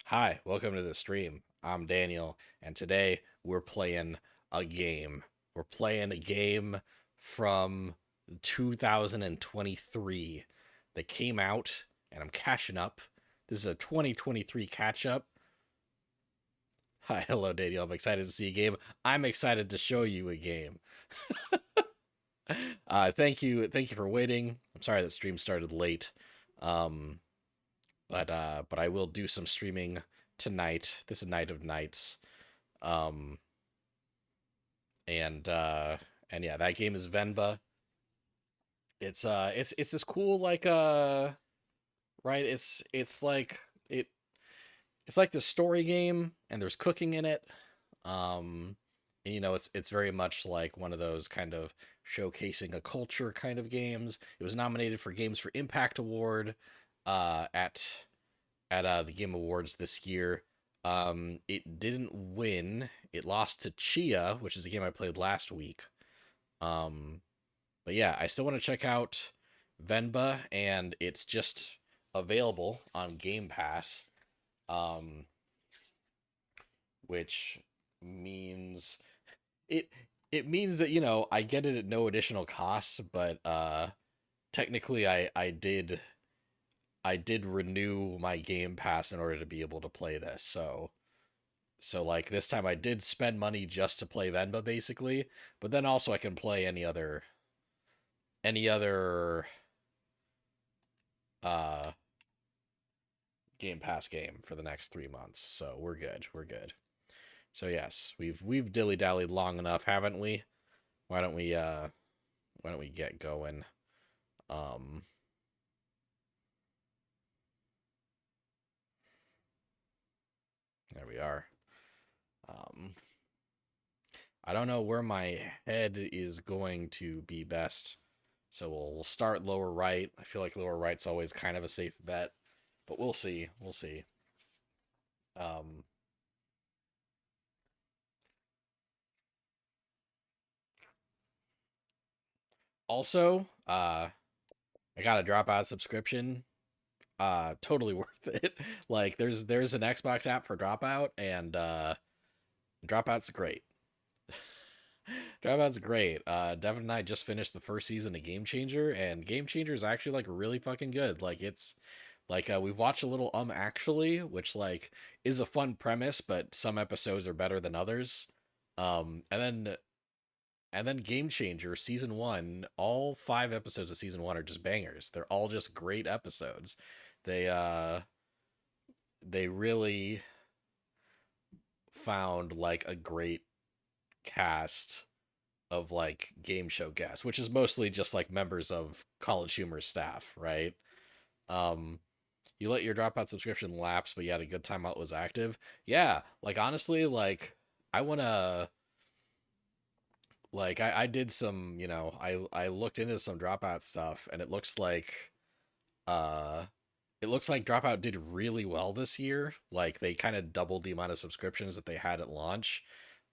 Hi, welcome to the stream. I'm Daniel, and today we're playing a game. We're playing a game from 2023 that came out, and I'm catching up. This is a 2023 catch up. Hi, hello, Daniel. I'm excited to see a game. I'm excited to show you a game. Thank you for waiting. I'm sorry that stream started late. Um, but I will do some streaming tonight. This is night of nights. Um and uh and yeah, that game is Venba. It's this cool like right, it's like it's like the story game and there's cooking in it. And it's very much like one of those kind of showcasing a culture kind of games. It was nominated for Games for Impact Award uh at at the Game Awards this year. It didn't win. It lost to Chia, which is a game I played last week. Um, but yeah, I still want to check out Venba, and it's just available on Game Pass, um, which means it it means that I get it at no additional cost, but technically I did renew my Game Pass in order to be able to play this. So like this time I did spend money just to play Venba basically, but then also I can play any other uh Game Pass game for the next 3 months. So we're good. We're good. So yes, we've dilly dallied long enough, haven't we? Why don't we uh why don't we get going? Um there we are. Um I don't know where my head is going to be best. So we'll start lower right. I feel like lower right's always kind of a safe bet, but we'll see. We'll see. Um, Also, I got a dropout subscription. Totally worth it. Like there's an Xbox app for Dropout, and Dropout's great. Dropout's great. Devin and I just finished the first season of Game Changer, and Game Changer is actually like really fucking good. Like it's like we've watched a little actually, which like is a fun premise, but some episodes are better than others. And then Game Changer season 1, all 5 episodes of season 1 are just bangers. They're all just great episodes. They really found like a great cast of like game show guests, which is mostly just like members of College Humor staff, right? Um you let your dropout subscription lapse, but you had a good time while it was active. Yeah, like honestly, like I wanna like I did some, I looked into some dropout stuff, and uh it looks like Dropout did really well this year. Like they kind of doubled the amount of subscriptions that they had at launch.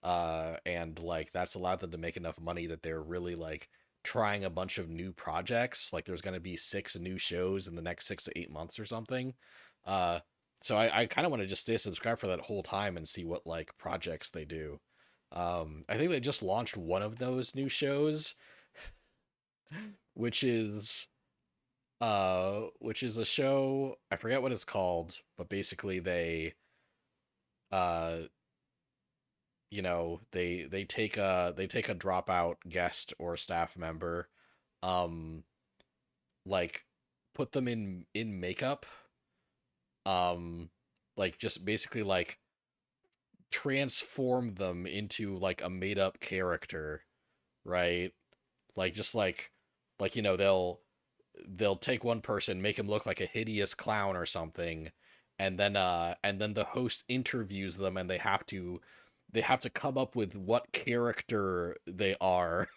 And like that's allowed them to make enough money that they're really like trying a bunch of new projects. Like there's gonna be 6 new shows in the next 6 to 8 months or something. Uh so I kind of want to just stay subscribed for that whole time and see what like projects they do. I think they just launched one of those new shows, which is which is a show, I forget what it's called, but basically uh they take a dropout guest or staff member, um like put them in makeup, um like just basically like transform them into like a made up character, right? Like just like they'll take one person, make him look like a hideous clown or something, and then the host interviews them, and they have to come up with what character they are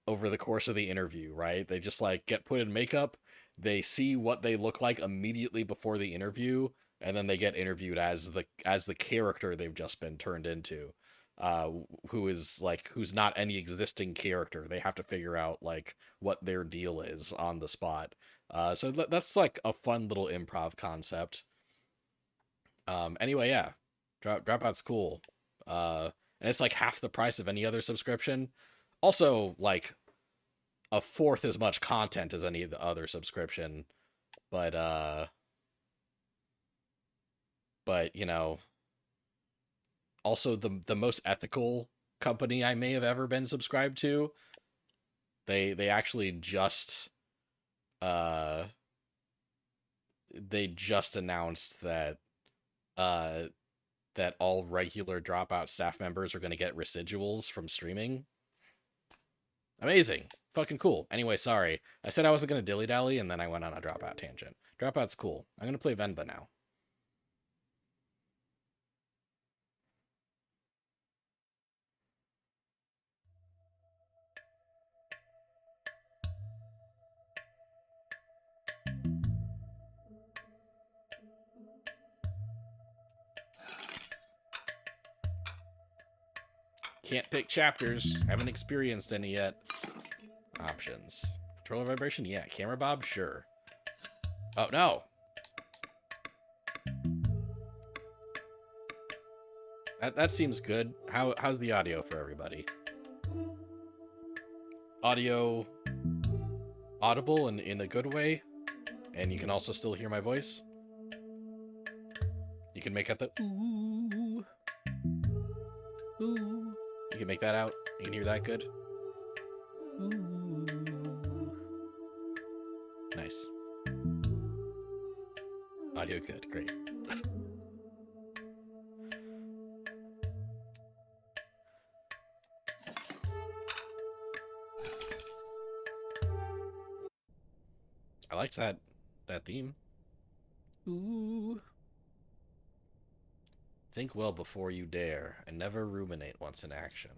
over the course of the interview, right? They just like get put in makeup, they see what they look like immediately before the interview, and then they get interviewed as the character they've just been turned into. Uh, who's not any existing character. They have to figure out like what their deal is on the spot. So that's like a fun little improv concept. Anyway, yeah, Dropout's cool. And it's like half the price of any other subscription. Also, like a fourth as much content as any of the other subscription. But but you know, also the most ethical company I may have ever been subscribed to. They actually just uh they just announced uh that all regular Dropout staff members are going to get residuals from streaming. Amazing. Fucking cool. Anyway, sorry. I said I wasn't going to dilly dally and then I went on a Dropout tangent. Dropout's cool. I'm going to play Venba now. Can't pick chapters. Haven't experienced any yet. Options. Controller vibration? Yeah. Camera bob? Sure. Oh, no. That seems good. How's the audio for everybody? Audio audible and in a good way? And you can also still hear my voice? You can make out the ooh. Ooh. You can make that out? You can hear that good? Ooh. Nice. Audio good. Great. I liked that theme. Ooh. Think well before you dare, and never ruminate once in action.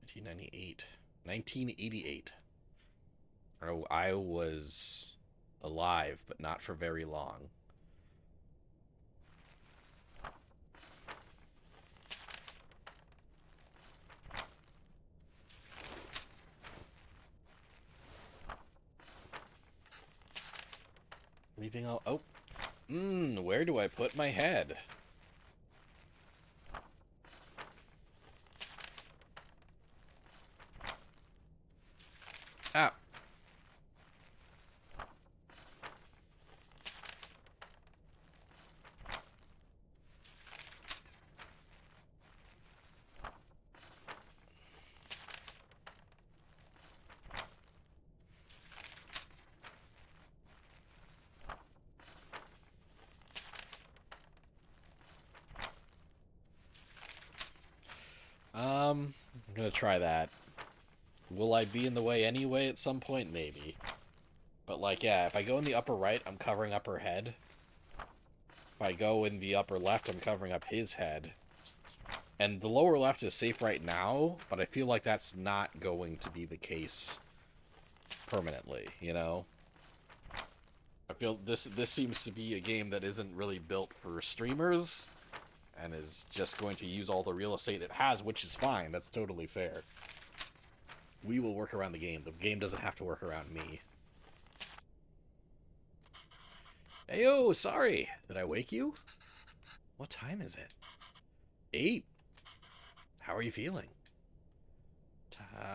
1998. 1988. Oh, I was alive, but not for very long. Leaving all... Oh. Where do I put my head? Ah. I'm gonna try that. Will I be in the way anyway at some point? Maybe. But like, yeah, if I go in the upper right, I'm covering up her head. If I go in the upper left, I'm covering up his head. And the lower left is safe right now, but I feel like that's not going to be the case permanently, you know? I feel this seems to be a game that isn't really built for streamers and is just going to use all the real estate it has, which is fine. That's totally fair. We will work around the game. The game doesn't have to work around me. Heyo, sorry. Did I wake you? What time is it? 8. How are you feeling?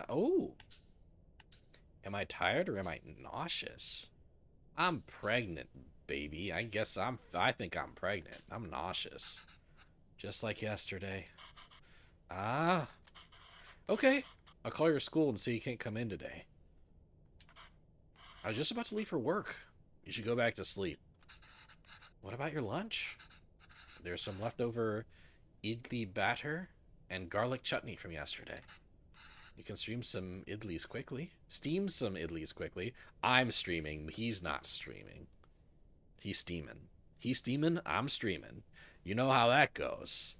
Oh. Am I tired or am I nauseous? I'm pregnant, baby. I think I'm pregnant. I'm nauseous. Just like yesterday. Ah. Okay. I'll call your school and say you can't come in today. I was just about to leave for work. You should go back to sleep. What about your lunch? There's some leftover idli batter and garlic chutney from yesterday. You can stream some idlis quickly. Steam some idlis quickly. I'm streaming. He's not streaming. He's steaming. He's steaming. I'm streaming. You know how that goes.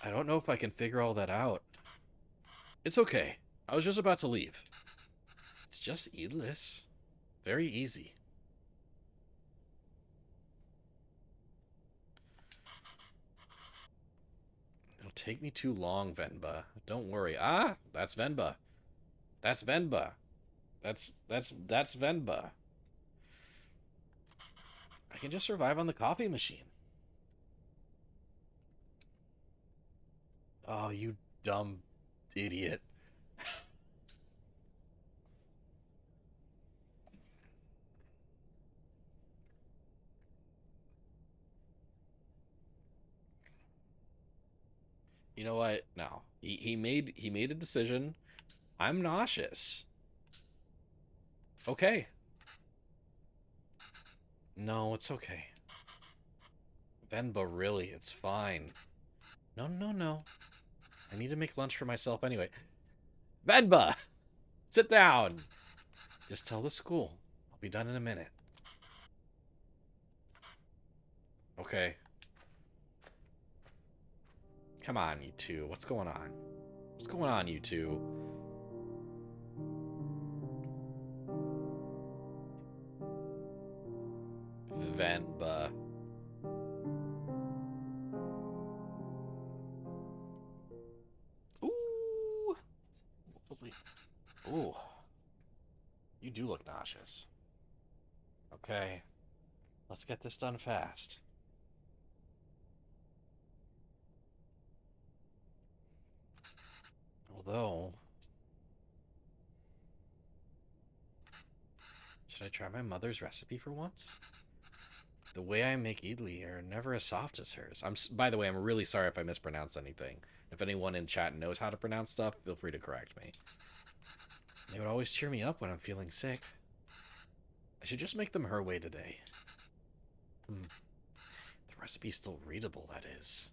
I don't know if I can figure all that out. It's okay. I was just about to leave. It's just idlis. Very easy. It'll take me too long, Venba. Don't worry. Ah, that's Venba. That's Venba. That's Venba. I can just survive on the coffee machine. Oh, you dumb idiot. You know what? No. He made a decision. I'm nauseous. Okay. No, it's okay. Venba, really, it's fine. No, no, no. I need to make lunch for myself anyway. Venba! Sit down! Just tell the school. I'll be done in a minute. Okay. Come on, you two. What's going on? What's going on, you two? Venba. Ooh. Ooh. You do look nauseous. Okay. Let's get this done fast. Although... Should I try my mother's recipe for once? The way I make idli are never as soft as hers. By the way, I'm really sorry if I mispronounce anything. If anyone in chat knows how to pronounce stuff, feel free to correct me. They would always cheer me up when I'm feeling sick. I should just make them her way today. The recipe's still readable, that is.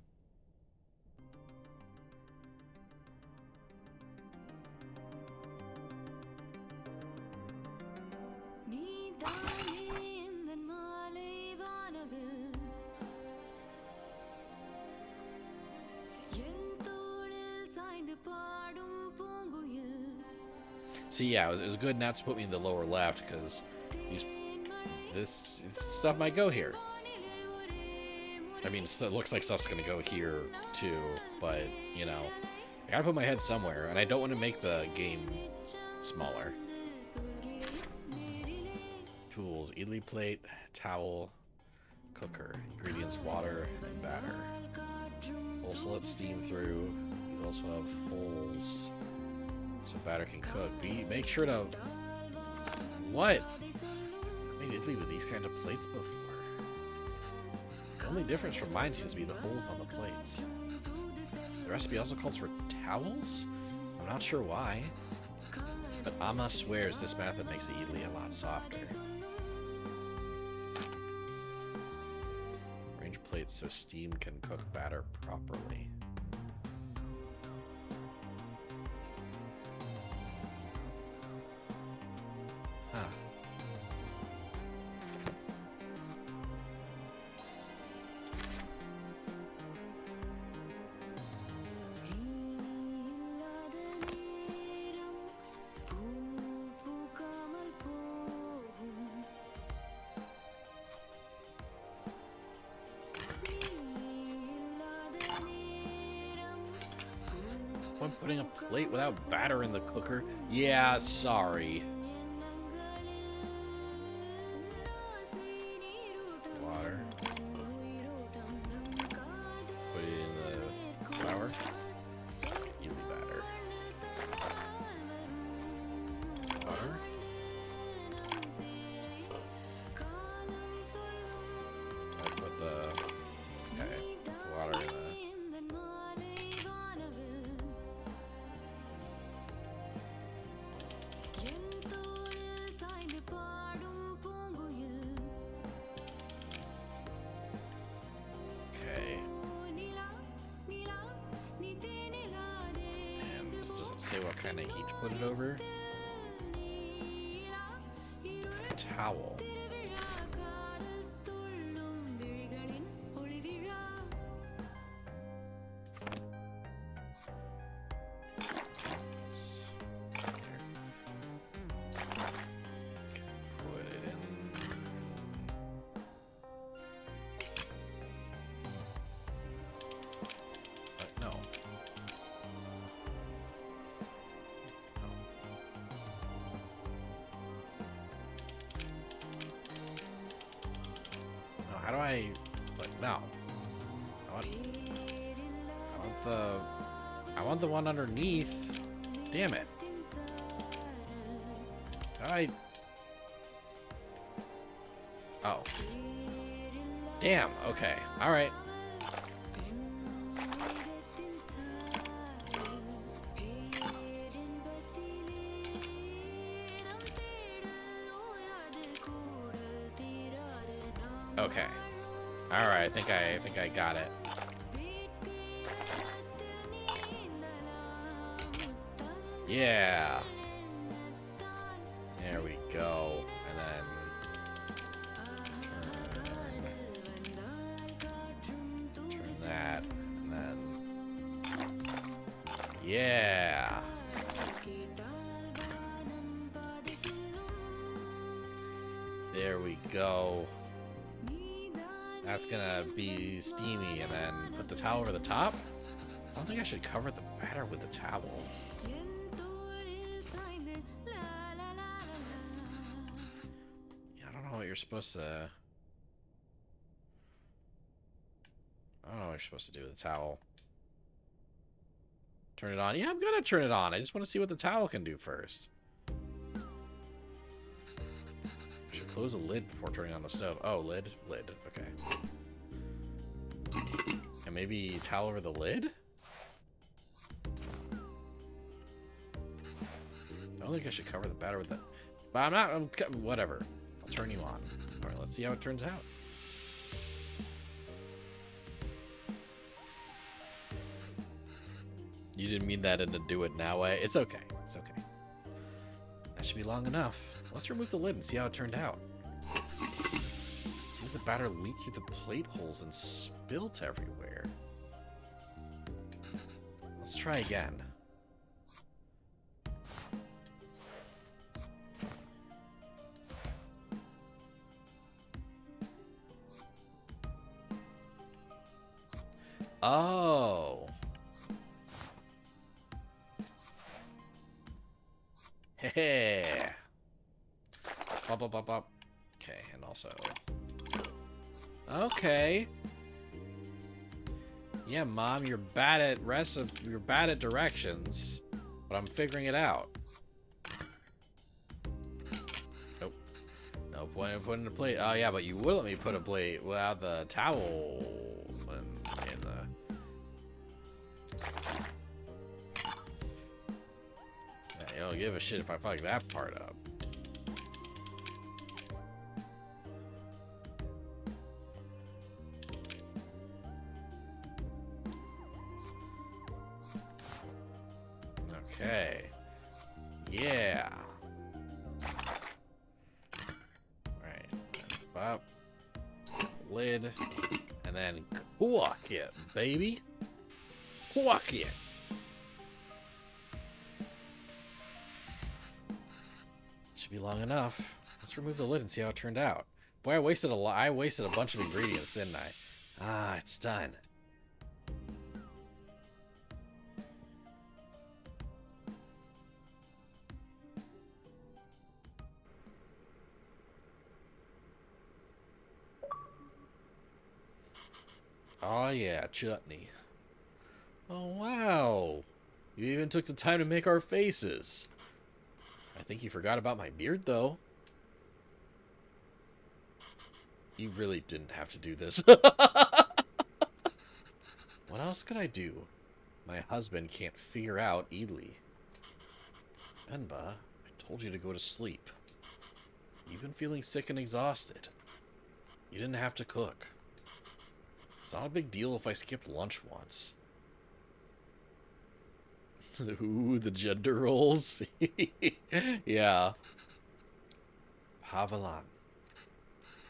See, yeah, it was good not to put me in the lower left, because this stuff might go here. I mean, it looks like stuff's going to go here, too, but, you know, I gotta put my head somewhere, and I don't want to make the game smaller. Tools: idli plate, towel, cooker, ingredients: water and batter. Also let steam through. These also have holes so batter can cook. Make sure to... What? I made idli with these kind of plates before. The only difference from mine seems to be the holes on the plates. The recipe also calls for towels? I'm not sure why, but Amma swears this method makes the idli a lot softer. Arrange plates so steam can cook batter properly. Huh. I'm putting a plate without batter in the cooker. Yeah, sorry. Water. Put it in the flour. Idli batter. Water. I put the water in the... Say what kind of heat to put it over. Towel. Put it in. No. I... Like, no. I want the one underneath. Damn it. Oh. Damn, okay. Alright. Okay. Alright, I think I got it. Yeah. There we go. And then turn that. And then yeah. There we go. That's gonna be steamy, and then put the towel over the top. I don't think I should cover the batter with the towel. What you're supposed to... I don't know what you're supposed to do with the towel. Turn it on. Yeah, I'm gonna turn it on. I just want to see what the towel can do first. Should close the lid before turning on the stove. Oh, lid? Lid. Okay. And maybe towel over the lid? I don't think I should cover the batter with that. But I'm not... whatever. I'll turn you on. Alright, let's see how it turns out. You didn't mean that in a do it now way. It's okay. It's okay. That should be long enough. Let's remove the lid and see how it turned out. Seems the batter leaked through the plate holes and spilt everywhere. Let's try again. Oh. Hey. Bop, bop, bop, bop. Okay, and also. Okay. Yeah, Mom, you're bad at you're bad at directions, but I'm figuring it out. Nope. No point in putting a plate. Oh yeah, but you would let me put a plate without the towel in the. Yeah, you don't give a shit if I fuck that part up. Okay. Yeah. Alright. Pop. Lid. And then walk it, baby. Walk it. Should be long enough. Let's remove the lid and see how it turned out. Boy, I wasted a bunch of ingredients, didn't I? Ah, it's done. Oh yeah, chutney. Oh wow. You even took the time to make our faces. I think you forgot about my beard though. You really didn't have to do this. What else could I do? My husband can't figure out Ely. Venba, I told you to go to sleep. You've been feeling sick and exhausted. You didn't have to cook. It's not a big deal if I skipped lunch once. Ooh, the gender roles. Yeah. Pavalan.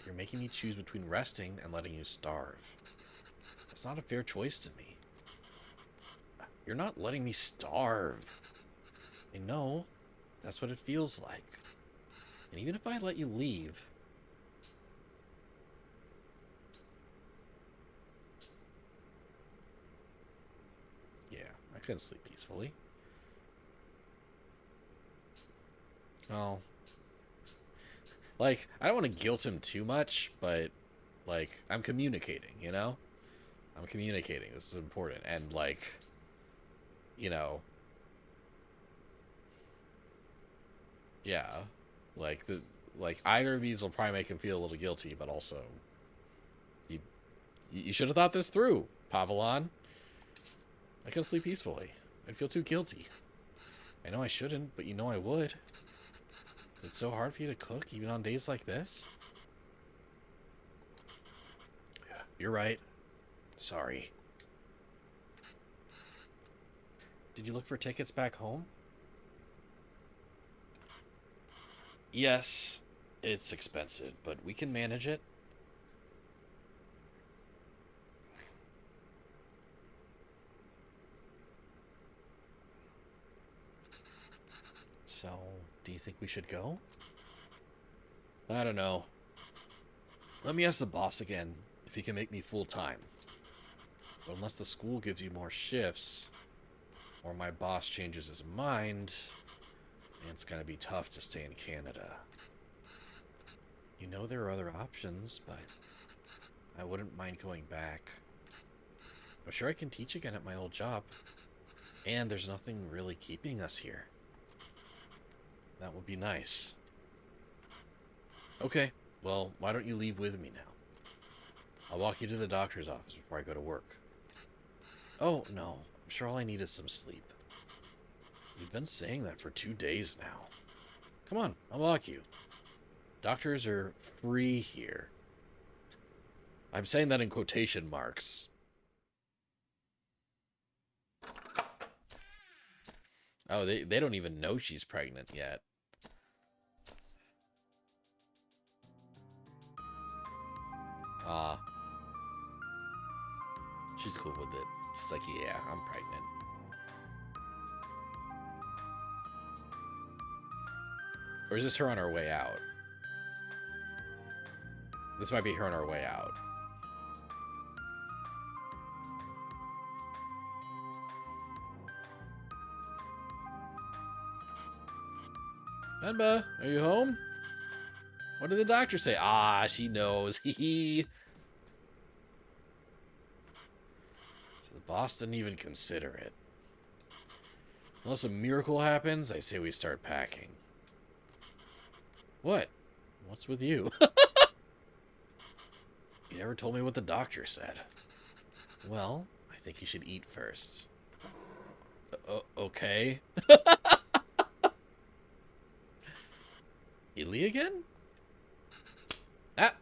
You're making me choose between resting and letting you starve. It's not a fair choice to me. You're not letting me starve. I know. That's what it feels like. And even if I let you leave... Yeah, I couldn't sleep peacefully. Oh. Like, I don't want to guilt him too much, but Like, I'm communicating, you know? I'm communicating. This is important. And, like, you know, yeah. Like, like either of these will probably make him feel a little guilty, but also, you, you should have thought this through, Pavelon. I couldn't sleep peacefully. I'd feel too guilty. I know I shouldn't, but you know I would. Is it so hard for you to cook, even on days like this? Yeah, you're right. Sorry. Did you look for tickets back home? Yes, it's expensive, but we can manage it. So, do you think we should go? I don't know. Let me ask the boss again if he can make me full-time. But unless the school gives you more shifts, or my boss changes his mind, it's gonna be tough to stay in Canada. You know there are other options, but I wouldn't mind going back. I'm sure I can teach again at my old job. And there's nothing really keeping us here. That would be nice. Okay, well, why don't you leave with me now? I'll walk you to the doctor's office before I go to work. Oh, no. I'm sure all I need is some sleep. You've been saying that for 2 days now. Come on, I'll walk you. Doctors are free here. I'm saying that in quotation marks. Oh, they don't even know she's pregnant yet. She's cool with it. She's like, yeah, I'm pregnant. Or is this her on her way out? This might be her on her way out. Venba, are you home? What did the doctor say? Ah, she knows. Hee. So the boss didn't even consider it. Unless a miracle happens, I say we start packing. What? What's with you? You never told me what the doctor said. Well, I think you should eat first. Okay. Italy again? Ah!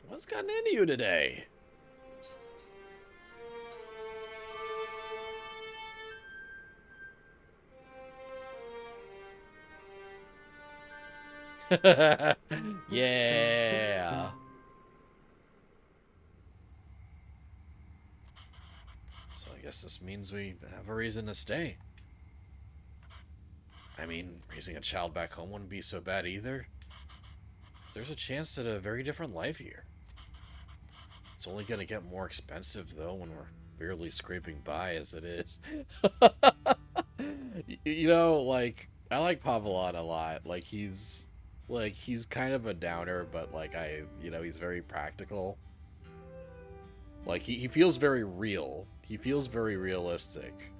What's gotten into you today? Yeah. So I guess this means we have a reason to stay. I mean, raising a child back home wouldn't be so bad either. There's a chance at a very different life here. It's only gonna get more expensive, though, when we're barely scraping by as it is. You know, like, I like Pavelon a lot. Like, he's kind of a downer, but, like, he's very practical. Like, he feels very real. He feels very realistic.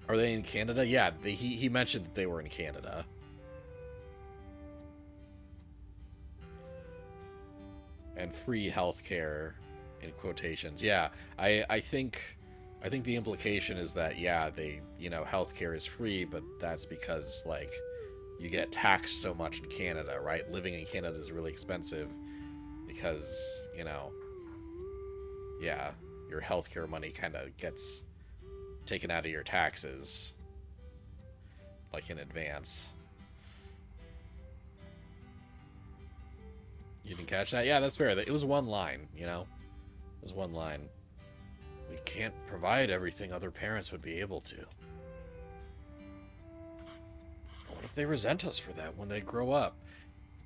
Are they in Canada? Yeah, he mentioned that they were in Canada. And free healthcare, in quotations. Yeah, I think the implication is that, yeah, healthcare is free, but that's because, like, you get taxed so much in Canada, right? Living in Canada is really expensive because, yeah, your healthcare money kind of gets taken out of your taxes, like, in advance. You didn't catch that? Yeah, that's fair. It was one line, It was one line. We can't provide everything other parents would be able to. What if they resent us for that when they grow up?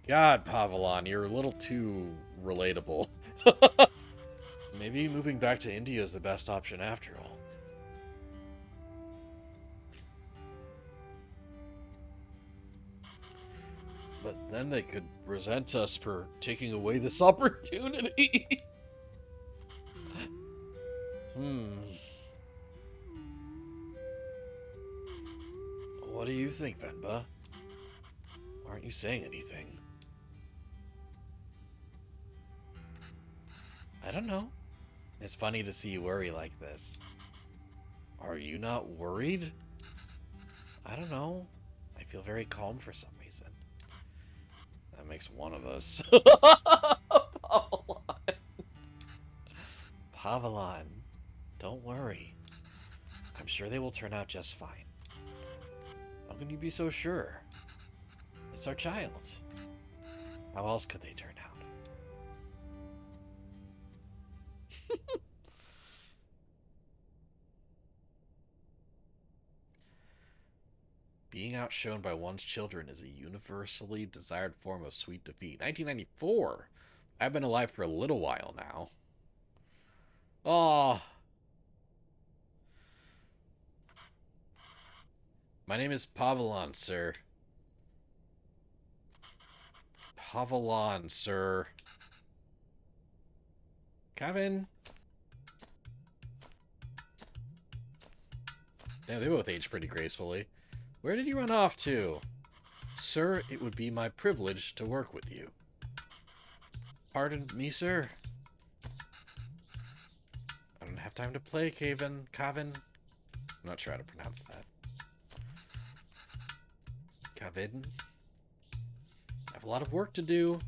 God, Pavelon, you're a little too relatable. Maybe moving back to India is the best option after all. But then they could resent us for taking away this opportunity. What do you think, Venba? Aren't you saying anything? I don't know. It's funny to see you worry like this. Are you not worried? I don't know. I feel very calm for some reason. That makes one of us. Pavalon. Pavalon, don't worry. I'm sure they will turn out just fine. How can you be so sure? It's our child. How else could they turn out? Being outshone by one's children is a universally desired form of sweet defeat. 1994. I've been alive for a little while now. Oh. My name is Pavalon, sir. Pavalon, sir. Kevin. Damn, they both aged pretty gracefully. Where did you run off to? Sir, it would be my privilege to work with you. Pardon me, sir. I don't have time to play, Kevin. I'm not sure how to pronounce that. Kevin. I have a lot of work to do.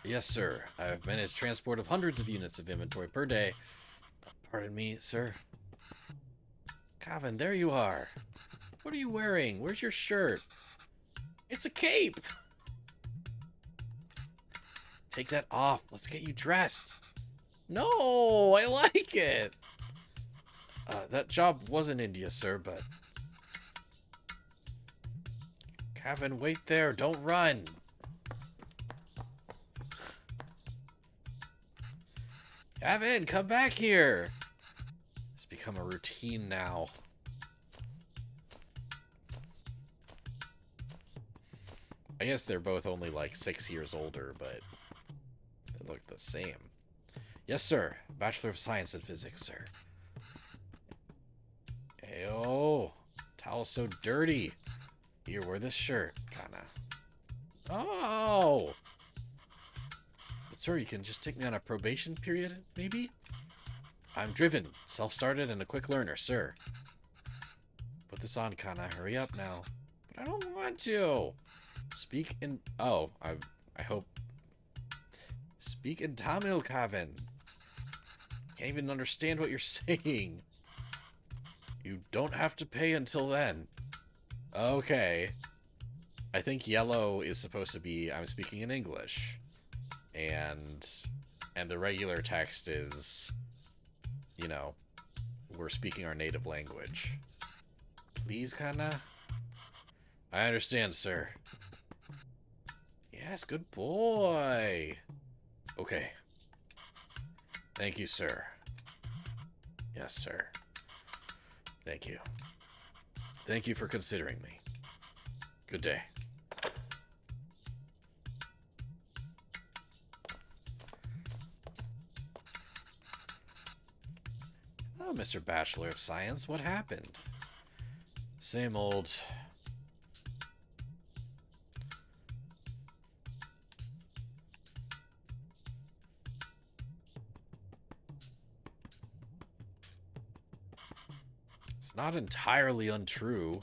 Yes, sir. I have managed transport of hundreds of units of inventory per day. Pardon me, sir. Kevin, there you are. What are you wearing? Where's your shirt? It's a cape! Take that off. Let's get you dressed. No, I like it. That job was in India, sir, but... Kevin, wait there. Don't run. Kevin, come back here. It's become a routine now. I guess they're both only like 6 years older, but they look the same. Yes, sir. Bachelor of Science in Physics, sir. Ayo. Towel's so dirty. Here, wear this shirt, kinda. Oh! But sir, you can just take me on a probation period, maybe? I'm driven, self-started, and a quick learner, sir. Put this on, kinda. Hurry up now. But I don't want to. Speak in... Oh, I hope... Speak in Tamil, Kevin. Can't even understand what you're saying. You don't have to pay until then. Okay. I think yellow is supposed to be I'm speaking in English. And the regular text is, you know, we're speaking our native language. Please, kinda? I understand, sir. Yes, good boy. Okay. Thank you, sir. Yes, sir. Thank you. Thank you for considering me. Good day. Oh, Mr. Bachelor of Science, what happened? Same old... It's not entirely untrue.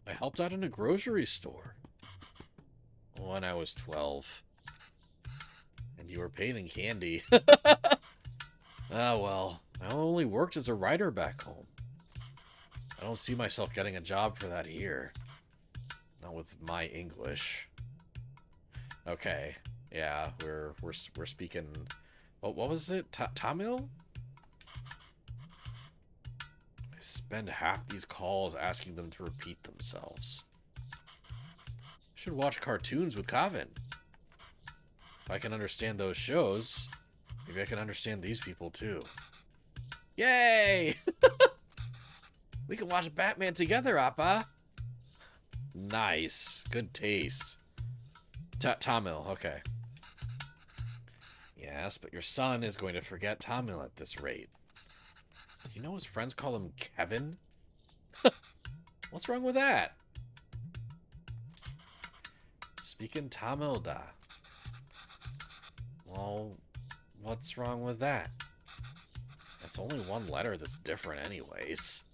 I helped out in a grocery store when I was 12. And you were paid in candy. Ah, well, I only worked as a writer back home. I don't see myself getting a job for that here. Not with my English. Okay, yeah, we're speaking... What was it? Tamil? I spend half these calls asking them to repeat themselves. I should watch cartoons with Kevin. If I can understand those shows, maybe I can understand these people too. Yay! We can watch Batman together, Appa. Nice. Good taste. Tamil, okay. Yes, but your son is going to forget Tamil at this rate. You know his friends call him Kevin? What's wrong with that? Speaking Tamil da. Well, what's wrong with that? It's only one letter that's different anyways.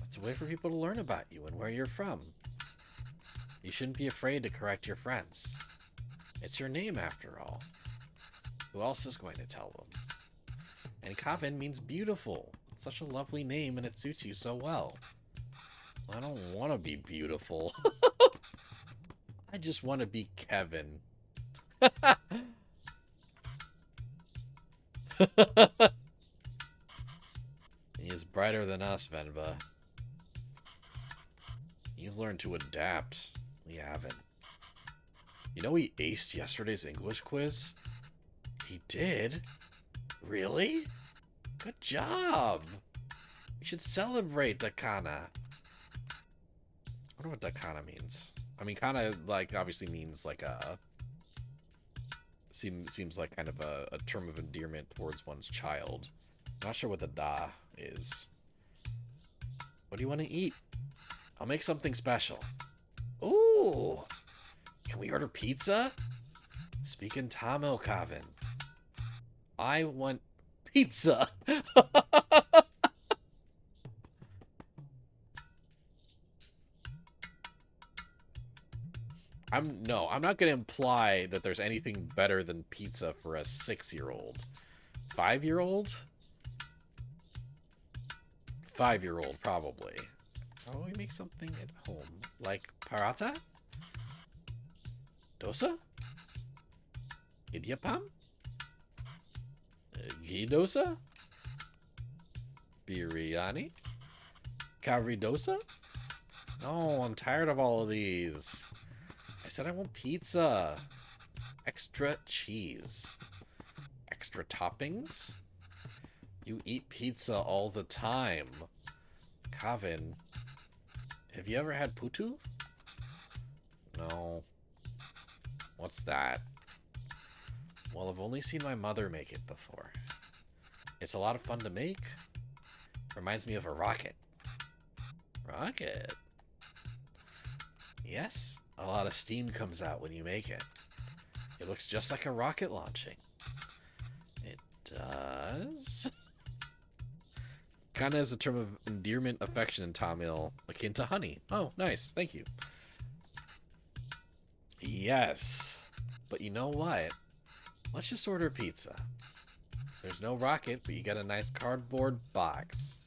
It's a way for people to learn about you and where you're from. You shouldn't be afraid to correct your friends. It's your name after all. Who else is going to tell them? And Kavin means beautiful. It's such a lovely name and it suits you so well. I don't want to be beautiful. I just want to be Kevin. He's brighter than us, Venba. He's learned to adapt. We haven't. You know he aced yesterday's English quiz? He did? Really? Good job! We should celebrate Dakana. I wonder what Dakana means. I mean, kana, like, obviously means, like, a... Seems like kind of a term of endearment towards one's child. I'm not sure what the da is. What do you want to eat? I'll make something special. Ooh! Can we order pizza? Speaking Tamil, Kavin. I want pizza. I'm not going to imply that there's anything better than pizza for a 6-year-old. 5-year-old? 5-year-old, probably. How do we make something at home? Like paratha? Dosa? Idiyappam? Ghee dosa? Biryani? Kari dosa? No, I'm tired of all of these. I said I want pizza. Extra cheese. Extra toppings? You eat pizza all the time. Kavin, have you ever had putu? No. What's that? Well, I've only seen my mother make it before. It's a lot of fun to make. Reminds me of a rocket. Rocket? Yes, a lot of steam comes out when you make it. It looks just like a rocket launching. It does? Kana is a term of endearment, affection in Tamil, akin to honey. Oh, nice. Thank you. Yes. But you know what? Let's just order pizza. There's no rocket, but you get a nice cardboard box.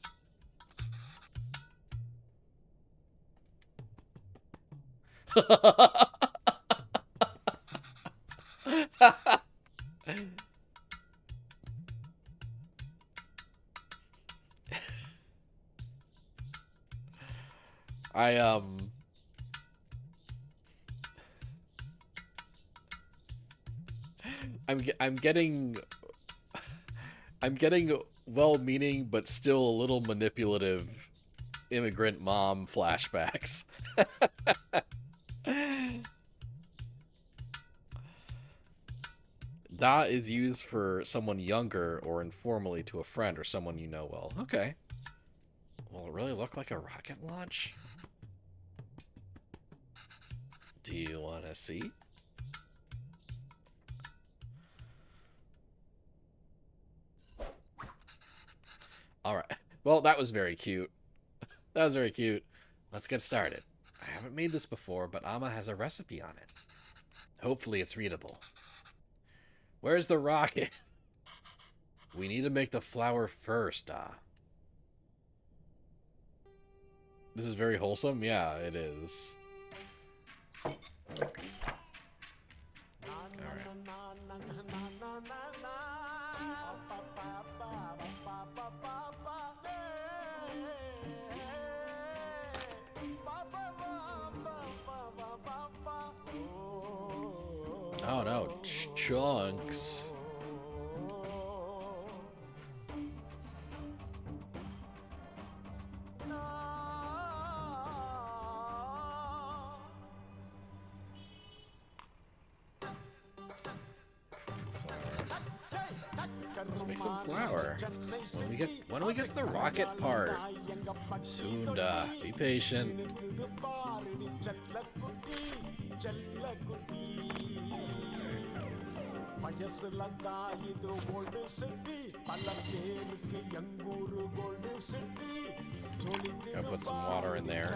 I'm getting well-meaning but still a little manipulative immigrant mom flashbacks. Da is used for someone younger or informally to a friend or someone you know well. Okay. Will it really look like a rocket launch? Do you want to see? Alright. Well, that was very cute. That was very cute. Let's get started. I haven't made this before, but Amma has a recipe on it. Hopefully it's readable. Where's the rocket? We need to make the flour first, This is very wholesome? Yeah, it is. Oh no, chunks. Let's make some flour. When do we get to the rocket part? Soon, be patient. Gotta put some water in there.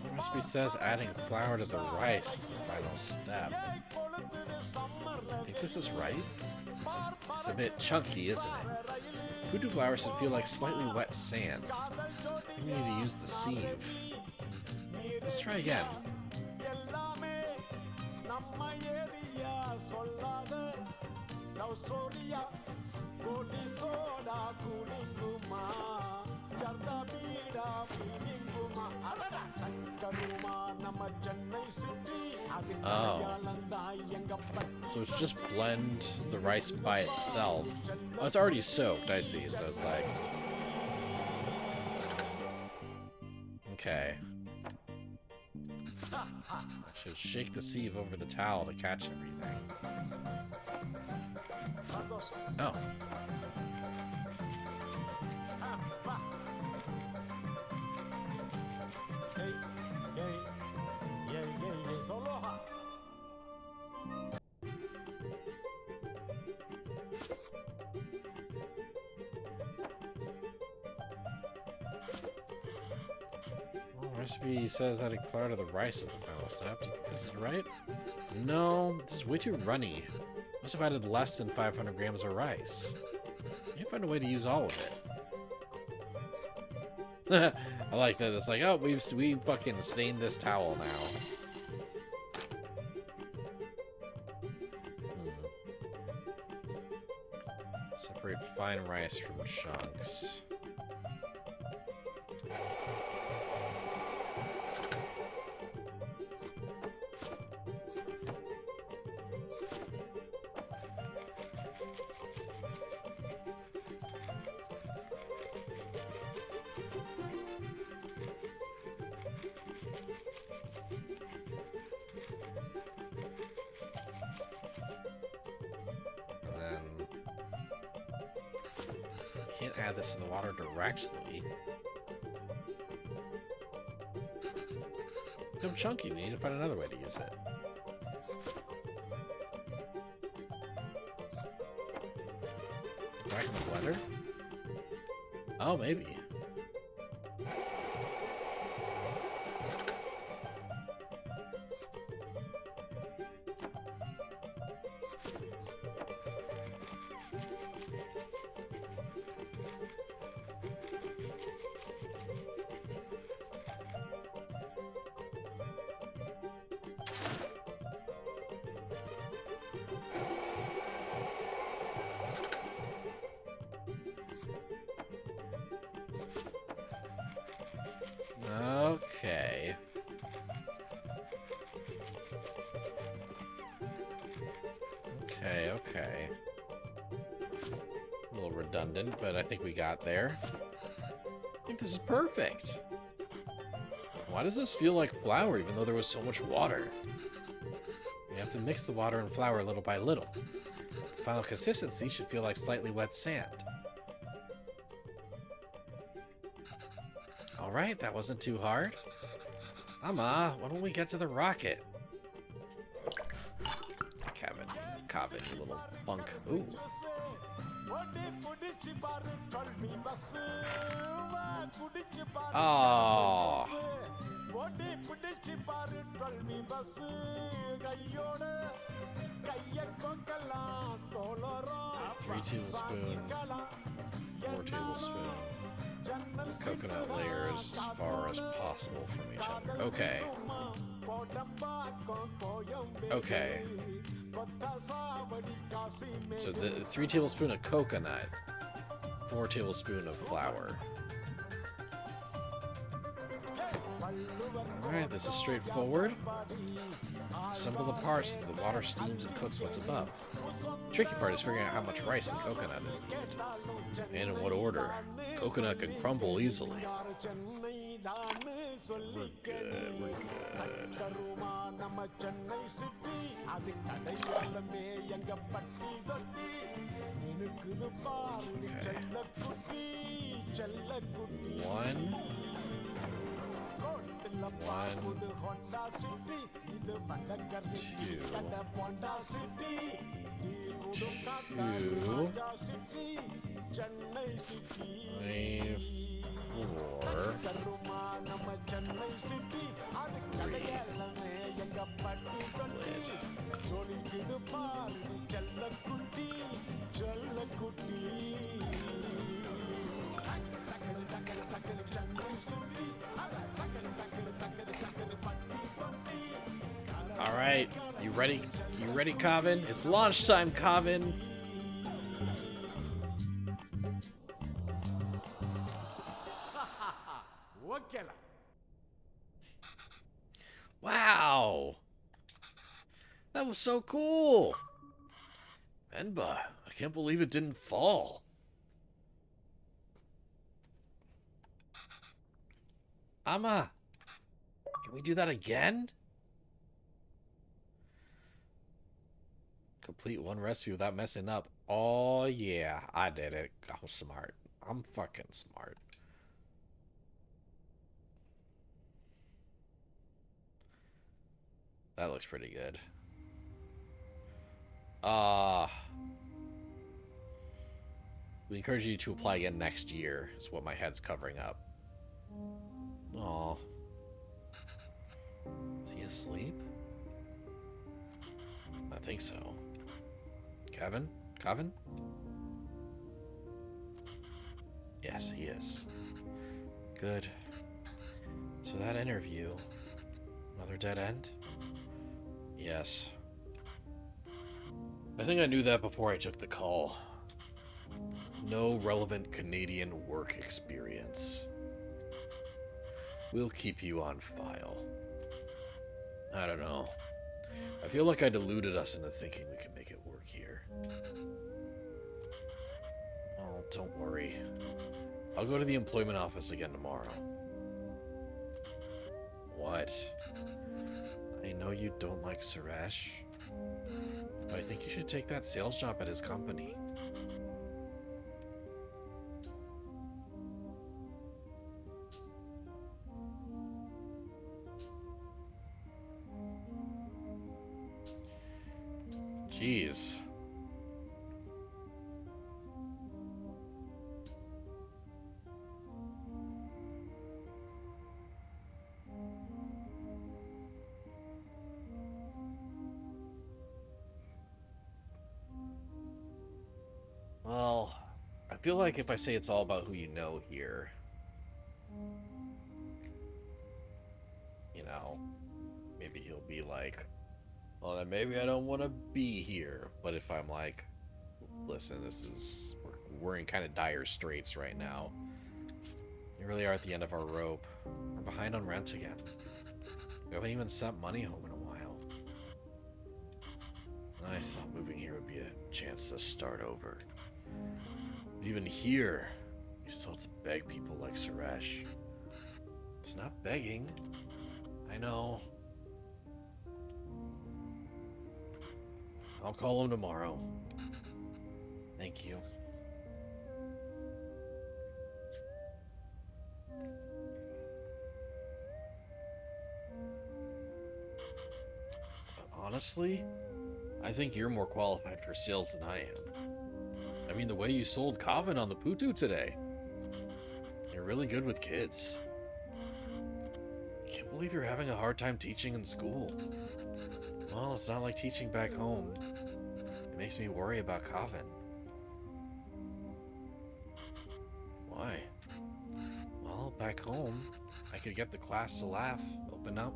The recipe says adding flour to the rice is the final step. I think this is right. It's a bit chunky, isn't it? Kudu flour should feel like slightly wet sand. I think we need to use the sieve. Let's try again. Oh. So it's just blend the rice by itself. Oh, it's already soaked, I see. So it's like... Okay. I should shake the sieve over the towel to catch everything. Oh. Recipe says adding flour to the rice is the final step. Do you think this is right? No, this is way too runny. Must have added less than 500 grams of rice. You can find a way to use all of it. I like that. It's like, oh, we fucking stained this towel now. Separate fine rice from chunks. Can't add this in the water directly. Become chunky. We need to find another way to use it. Back in the blender? Oh, maybe. Okay. Okay. A little redundant, but I think we got there. I think this is perfect. Why does this feel like flour even though there was so much water? You have to mix the water and flour little by little. The final consistency should feel like slightly wet sand. Alright, that wasn't too hard. Mama, why don't we get to the rocket? Kevin, you little punk. Ooh. Oh. 3 tablespoons, 4 tablespoons. Coconut layers as far as possible from each other. Okay. Okay. So the 3 tablespoons of coconut, 4 tablespoons of flour. Alright, this is straightforward. Assemble the parts so that the water steams and cooks what's above. The tricky part is figuring out how much rice and coconut is needed, and in what order. Coconut can crumble easily. We're good, we're good. One. All right, you ready? You ready, Kavin? It's launch time, Kavin. Wow, that was so cool. Venba, I can't believe it didn't fall. Amma, can we do that again? Complete one recipe without messing up. Oh, yeah, I did it. I'm smart. I'm fucking smart. That looks pretty good. We encourage you to apply again next year, is what my head's covering up. Aw. Is he asleep? I think so. Kevin? Kevin? Yes, he is. Good. So that interview, another dead end? Yes. I think I knew that before I took the call. No relevant Canadian work experience. We'll keep you on file. I don't know. I feel like I deluded us into thinking we can make it work here. Oh, don't worry. I'll go to the employment office again tomorrow. What? I know you don't like Suresh, but I think you should take that sales job at his company. Jeez. Well, I feel like if I say it's all about who you know here, you know, maybe he'll be like, well, then maybe I don't want to be here. But if I'm like, listen, we're in kind of dire straits right now. We really are at the end of our rope. We're behind on rent again. We haven't even sent money home in a while. I thought moving here would be a chance to start over. But even here, you still have to beg people like Suresh. It's not begging. I know. I'll call him tomorrow. Thank you. But honestly, I think you're more qualified for sales than I am. I mean, the way you sold Kavin on the Putu today. You're really good with kids. I can't believe you're having a hard time teaching in school. Well, it's not like teaching back home. It makes me worry about Kavin. Why? Well, back home, I could get the class to laugh, open up,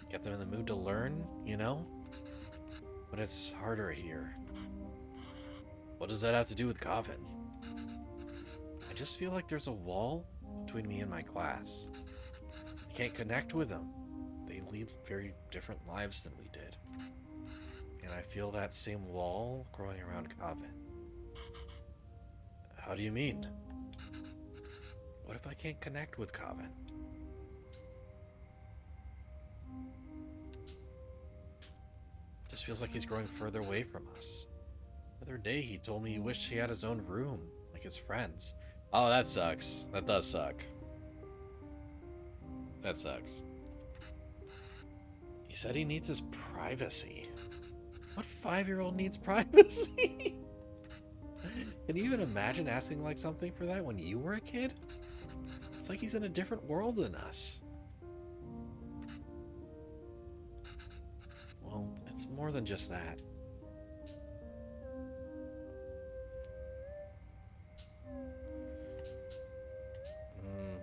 get them in the mood to learn, you know? But it's harder here. What does that have to do with Kavin? I just feel like there's a wall between me and my class. I can't connect with them. They lead very different lives than we did. And I feel that same wall growing around Kavin. How do you mean? What if I can't connect with Kavin? feels like he's growing further away from us. The other day, he told me he wished he had his own room, like his friends. Oh, that sucks. That does suck. That sucks. He said he needs his privacy. What 5-year-old needs privacy? Can you even imagine asking like something for that when you were a kid? It's like he's in a different world than us. Well, it's more than just that. Mm.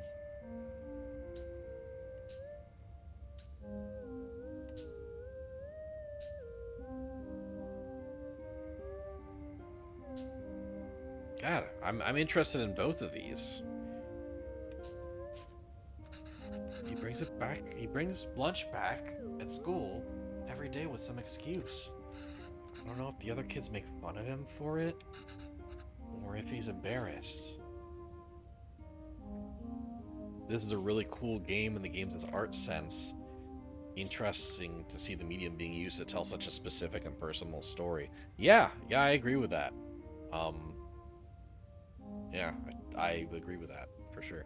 God, I'm interested in both of these. He brings it back. He brings lunch back at school every day with some excuse. I don't know if the other kids make fun of him for it, or if he's embarrassed. This is a really cool game, and the game's art sense. Interesting to see the medium being used to tell such a specific and personal story. Yeah, I agree with that. Um, yeah, I agree with that for sure.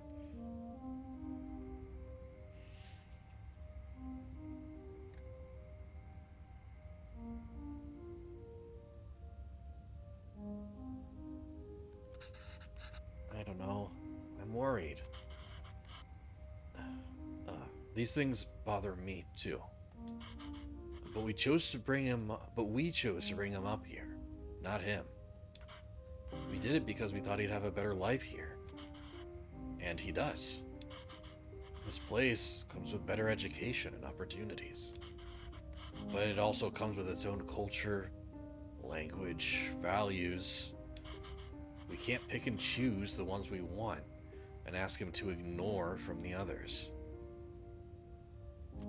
I don't know. I'm worried. Uh, these things bother me too. But we chose to bring him. But we chose to bring him up here, not him. We did it because we thought he'd have a better life here, and he does. This place comes with better education and opportunities, but it also comes with its own culture, language, values. We can't pick and choose the ones we want and ask him to ignore from the others.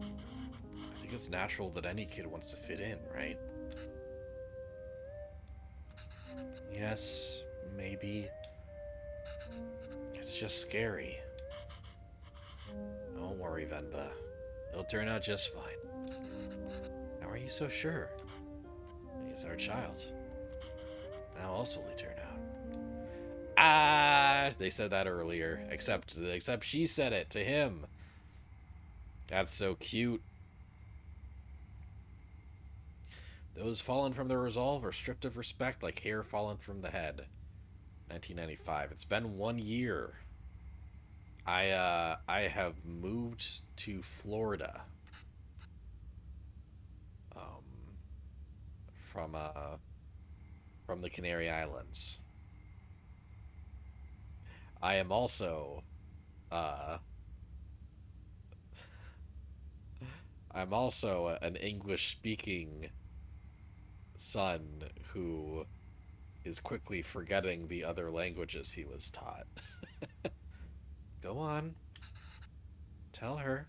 I think it's natural that any kid wants to fit in, right? Yes, maybe. It's just scary. Don't worry, Venba. It'll turn out just fine. How are you so sure? He's our child. How else will he turn out? Ah, they said that earlier. Except she said it to him. That's so cute. Those fallen from their resolve are stripped of respect like hair fallen from the head. 1995. It's been 1 year. I have moved to Florida. Um, from the Canary Islands. I am also uh I'm also an English speaking son who is quickly forgetting the other languages he was taught. Go on. Tell her.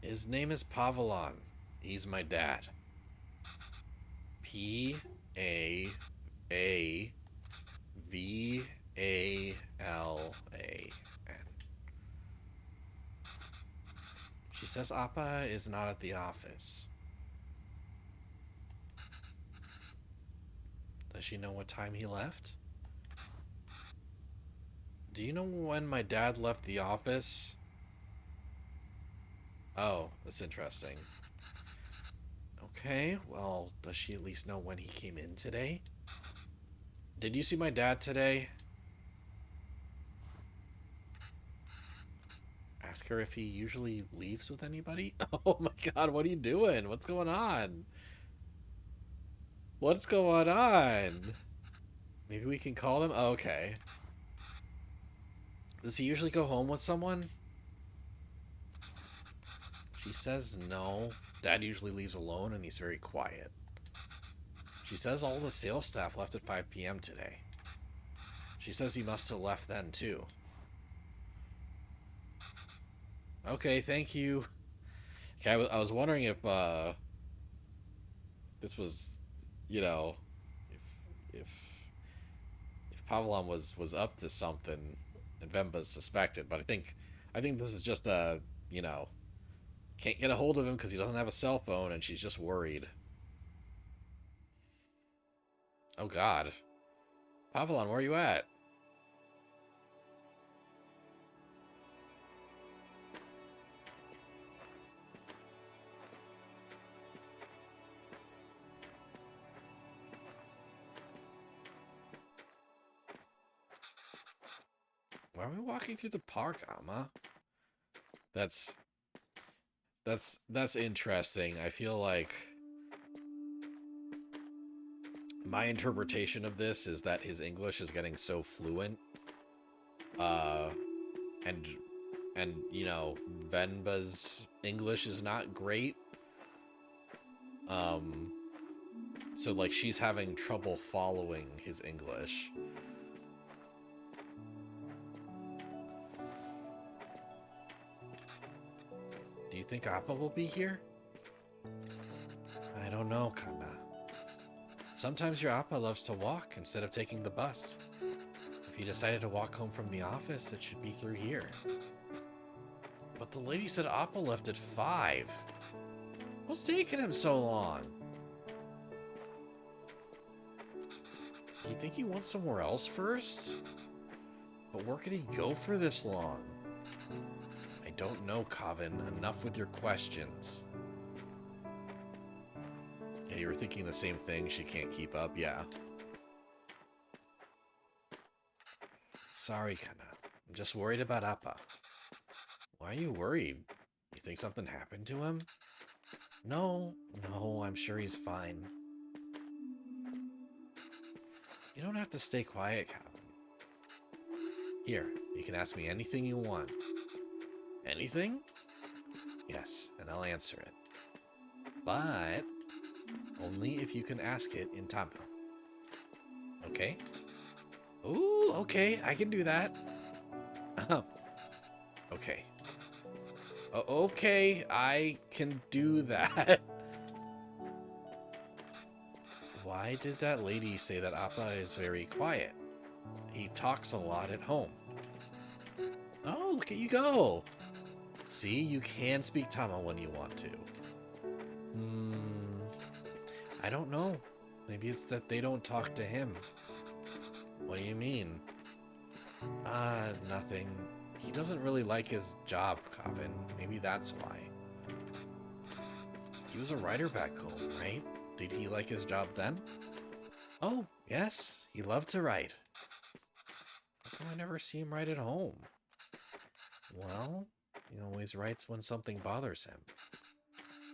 His name is Pavalon. He's my dad. Pavallan. She says Appa is not at the office. Does she know what time he left? Do you know when my dad left the office? Oh, that's interesting. Okay, well, does she at least know when he came in today? Did you see my dad today? Ask her if he usually leaves with anybody? Oh my god, what are you doing? What's going on? What's going on? Maybe we can call him? Oh, okay. Does he usually go home with someone? She says no. Dad usually leaves alone and he's very quiet. She says all the sales staff left at 5 p.m. today. She says he must have left then too. Okay, thank you. Okay, I was wondering if this was, you know, if if if Pavlon was up to something and Venba's suspected, but I think this is just a, you know, Can't get a hold of him because he doesn't have a cell phone, and she's just worried. Oh, God. Pavlon, where are you at? Why are we walking through the park, Amma? That's interesting. I feel like my interpretation of this is that his English is getting so fluent, uh, and you know, Venba's English is not great. So like she's having trouble following his English. Do you think Appa will be here? I don't know, Kana. Sometimes your Appa loves to walk instead of taking the bus. If he decided to walk home from the office, it should be through here. But the lady said Appa left at 5. What's taking him so long? Do you think he went somewhere else first? But where could he go for this long? I don't know, Coven. Enough with your questions. Yeah, you were thinking the same thing. She can't keep up. Yeah. Sorry, Kana. I'm just worried about Appa. Why are you worried? You think something happened to him? No, I'm sure he's fine. You don't have to stay quiet, Coven. Here, you can ask me anything you want. Anything? Yes, and I'll answer it. But only if you can ask it in Tamil. Okay? Ooh, okay, I can do that. Okay. Okay, I can do that. Why did that lady say that Appa is very quiet? He talks a lot at home. Oh, look at you go. See, you can speak Tamil when you want to. I don't know. Maybe it's that they don't talk to him. What do you mean? Nothing. He doesn't really like his job, Coven. Maybe that's why. He was a writer back home, right? Did he like his job then? Oh, yes. He loved to write. How come I never see him write at home? Well, he always writes when something bothers him.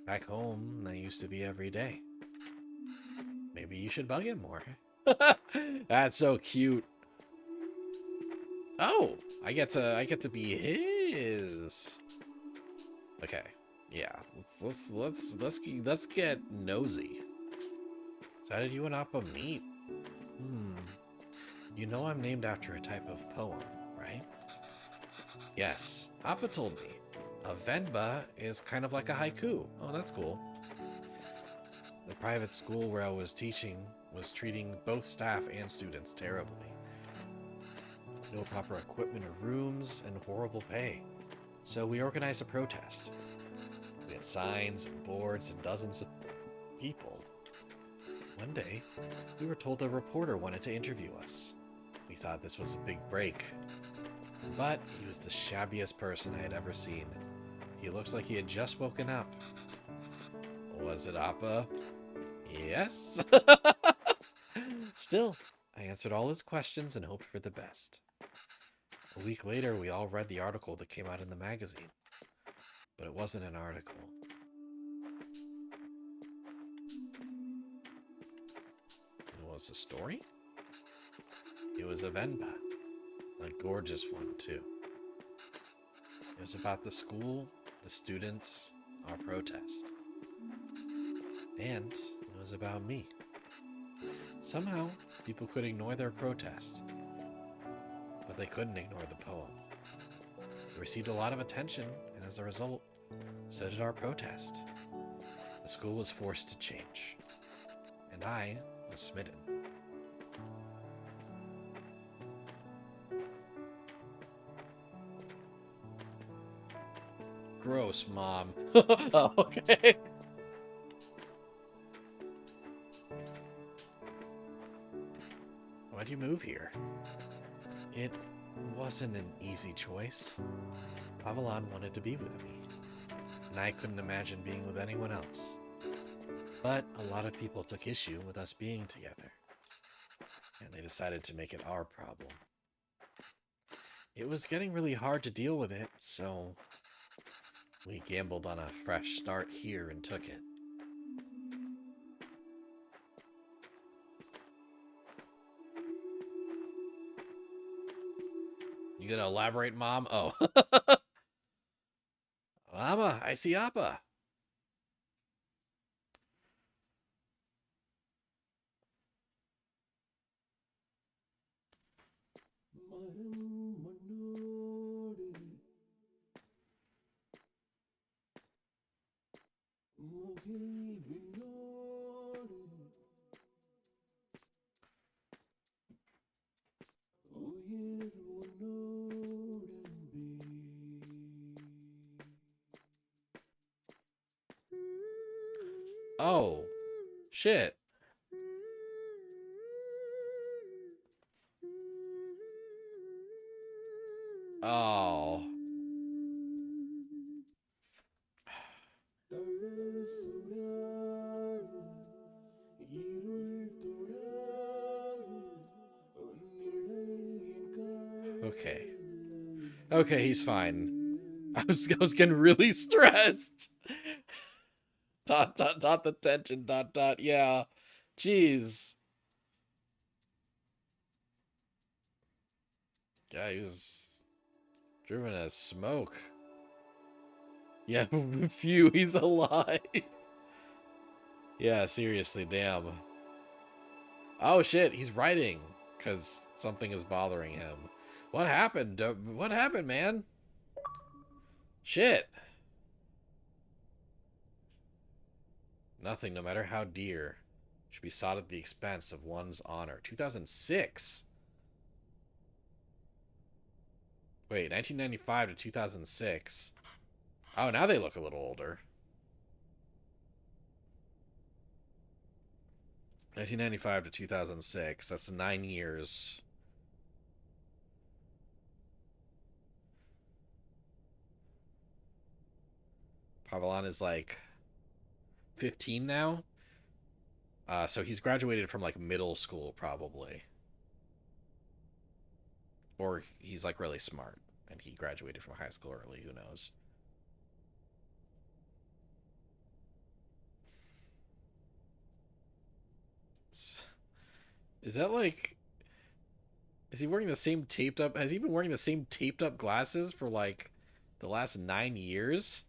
Back home, that used to be every day. Maybe you should bug him more. That's so cute. Oh, I get to be his. Okay, yeah. Let's get nosy. So how did you and Appa meet? You know I'm named after a type of poem, right? Yes, Appa told me. A Venba is kind of like a haiku. Oh, that's cool. The private school where I was teaching was treating both staff and students terribly. No proper equipment or rooms, and horrible pay. So we organized a protest. We had signs and boards and dozens of people. One day, we were told a reporter wanted to interview us. We thought this was a big break. But he was the shabbiest person I had ever seen. He looks like he had just woken up. Was it Appa? Yes. Still, I answered all his questions and hoped for the best. A week later, we all read the article that came out in the magazine. But it wasn't an article. It was a story? It was a Venba. A gorgeous one, too. It was about the school, the students, our protest. And it was about me. Somehow, people could ignore their protest. But they couldn't ignore the poem. It received a lot of attention, and as a result, so did our protest. The school was forced to change. And I was smitten. Gross, Mom. Oh, okay. Why'd you move here? It wasn't an easy choice. Avalon wanted to be with me, and I couldn't imagine being with anyone else. But a lot of people took issue with us being together, and they decided to make it our problem. It was getting really hard to deal with it, so we gambled on a fresh start here and took it. You gonna elaborate, Mom? Oh. Mama, I see Appa. Oh, shit. Oh. Okay. Okay, he's fine. I was getting really stressed. Dot dot dot the tension dot dot yeah. Jeez. Yeah, he was driven as smoke. Yeah, phew, he's alive. Yeah, seriously, damn. Oh shit, he's writing because something is bothering him. What happened? What happened, man? Shit. Nothing, no matter how dear, should be sought at the expense of one's honor. 2006. Wait, 1995 to 2006. Oh, now they look a little older. 1995 to 2006. That's 9 years. Pavelan is like 15 now. So he's graduated from like middle school probably. Or he's like really smart and he graduated from high school early, who knows. Is that like, is he wearing the same taped up, has he been wearing the same taped up glasses for like the last 9 years?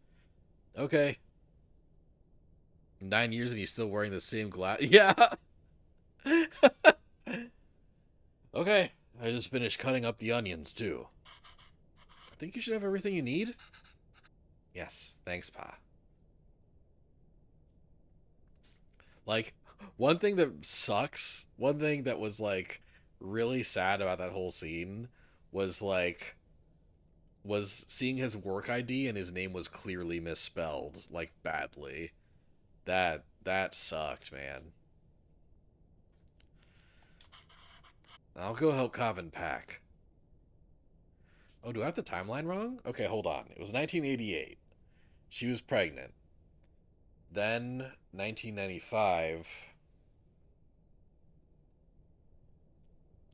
Okay. 9 years and he's still wearing the same glass. Yeah. Okay. I just finished cutting up the onions too. I think you should have everything you need. Yes. Thanks, Pa. Like, one thing that sucks, one thing that was like really sad about that whole scene was like was seeing his work ID and his name was clearly misspelled, like badly. That sucked, man. I'll go help Coven pack. Oh, do I have the timeline wrong? Okay, hold on. It was 1988. She was pregnant. Then 1995.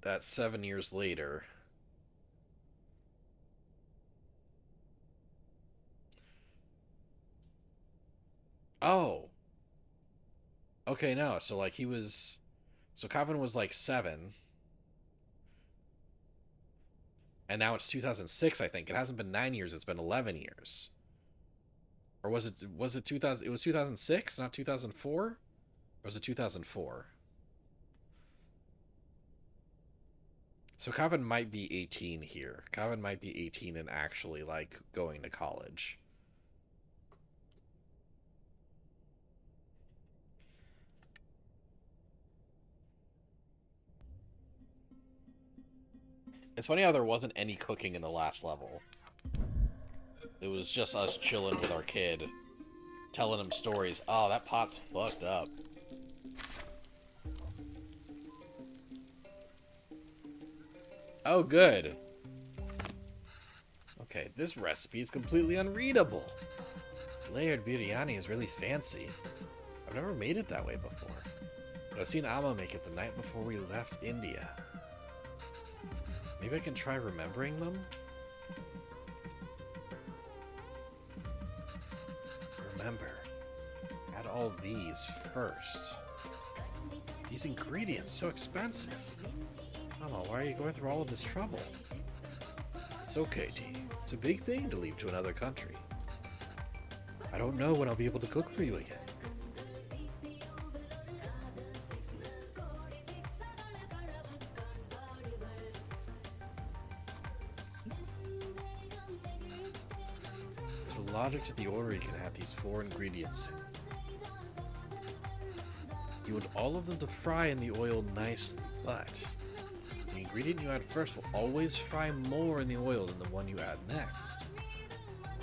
That's 7 years later. Oh. Okay, no. So like he was so Coven was like 7 and now it's 2006, I think. It hasn't been 9 years, it's been 11 years. Or was it 2000, it was 2006, not 2004? Or was it 2004? So Coven might be 18 here. Coven might be 18 and actually like going to college. It's funny how there wasn't any cooking in the last level. It was just us chilling with our kid, telling him stories. Oh, that pot's fucked up. Oh, good. Okay, this recipe is completely unreadable. Layered biryani is really fancy. I've never made it that way before. But I've seen Amma make it the night before we left India. Maybe I can try remembering them? Remember, add all these first. These ingredients, so expensive. Mama, why are you going through all of this trouble? It's okay, T. It's a big thing to leave to another country. I don't know when I'll be able to cook for you again. There's a logic to the order you can have these 4 ingredients in. You want all of them to fry in the oil nicely, but the ingredient you add first will always fry more in the oil than the one you add next.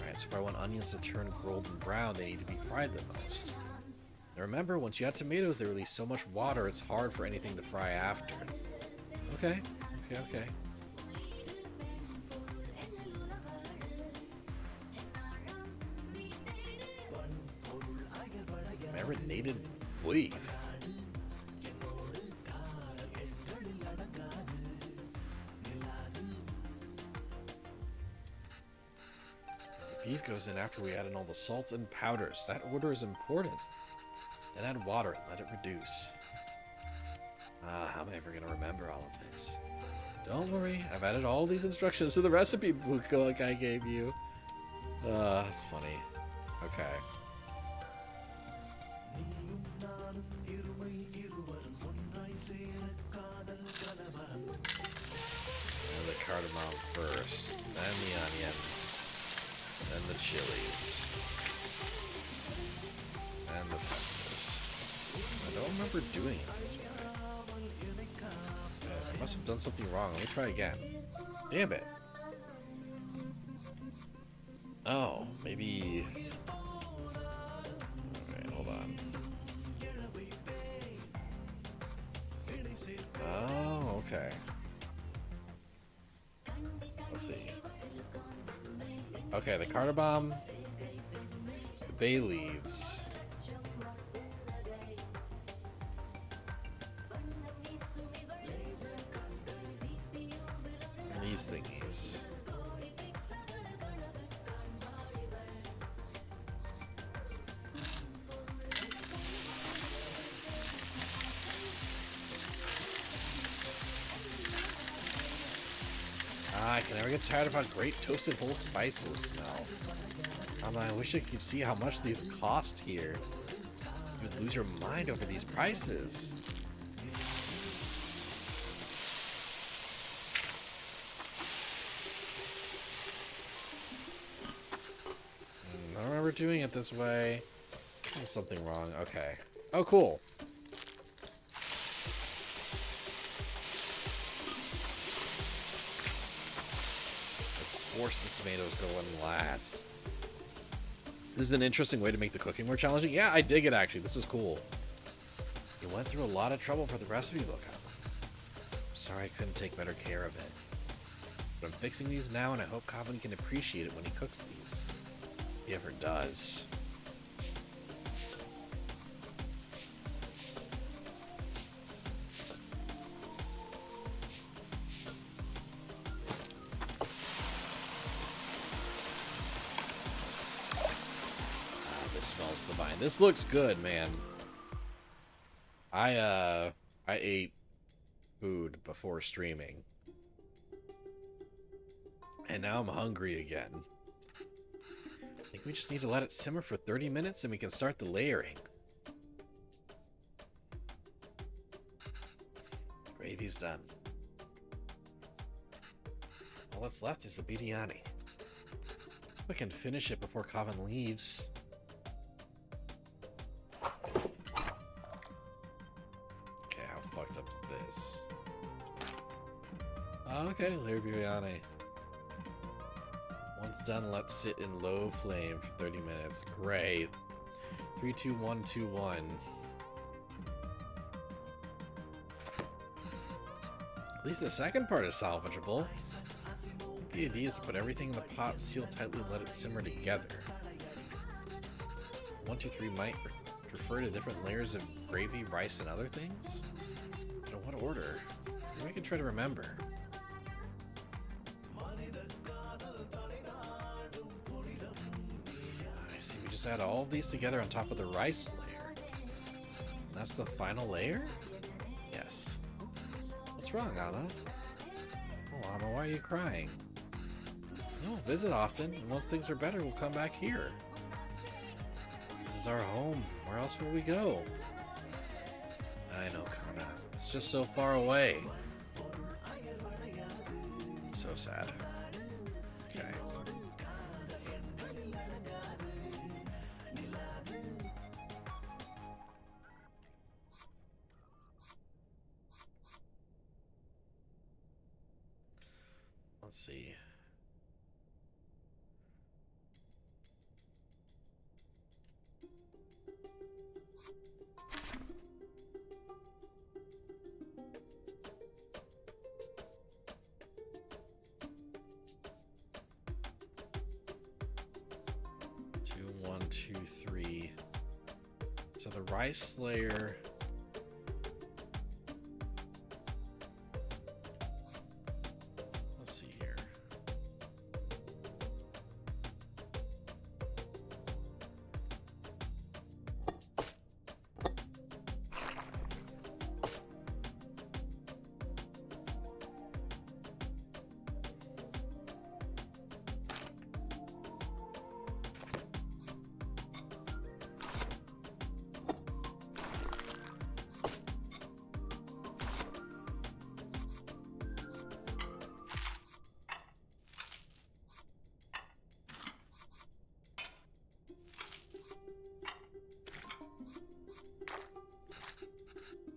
Right, so if I want onions to turn golden brown, they need to be fried the most. Now remember, once you add tomatoes, they release so much water, it's hard for anything to fry after. Okay. Marinated beef. Beef goes in after we add in all the salts and powders. That order is important. Then add water and let it reduce. How am I ever going to remember all of this? Don't worry, I've added all these instructions to the recipe book like I gave you. That's funny. Okay. And the cardamom first, then the onions, then the chilies, and the peppers. I don't remember doing it this way. I must have done something wrong. Let me try again. Damn it. Oh, maybe... Okay, hold on. Oh, okay. Let's see. Okay, the cardamom, the bay leaves, and these thingies. I can never get tired of how great toasted whole spices smell. I wish I could see how much these cost here. You'd lose your mind over these prices. I don't remember doing it this way. There's something wrong. Okay. Oh, cool. Of course the tomatoes go in last. This is an interesting way to make the cooking more challenging. Yeah, I dig it, actually. This is cool. You went through a lot of trouble for the recipe book. I'm sorry I couldn't take better care of it. But I'm fixing these now, and I hope Coven can appreciate it when he cooks these. If he ever does. This smells divine. This looks good, man. I ate food before streaming. And now I'm hungry again. I think we just need to let it simmer for 30 minutes and we can start the layering. Gravy's done. All that's left is the biryani. We can finish it before Coven leaves. Okay, how fucked up is this? Okay, layered biryani. Once done, let's sit in low flame for 30 minutes. Great. 3, 2, 1, 2, 1. At least the second part is salvageable. The idea is to put everything in the pot, seal tightly, and let it simmer together. 1, 2, 3 might refer to different layers of gravy, rice, and other things? But in what order? Maybe I can try to remember. I see, we just add all of these together on top of the rice layer. And that's the final layer? Yes. What's wrong, Anna? Oh, Anna, why are you crying? No, visit often, and once things are better, we'll come back here. This is our home. Where else will we go? I know, Kana. It's just so far away. So sad. Okay. Let's see. So the rice layer. Let's see here.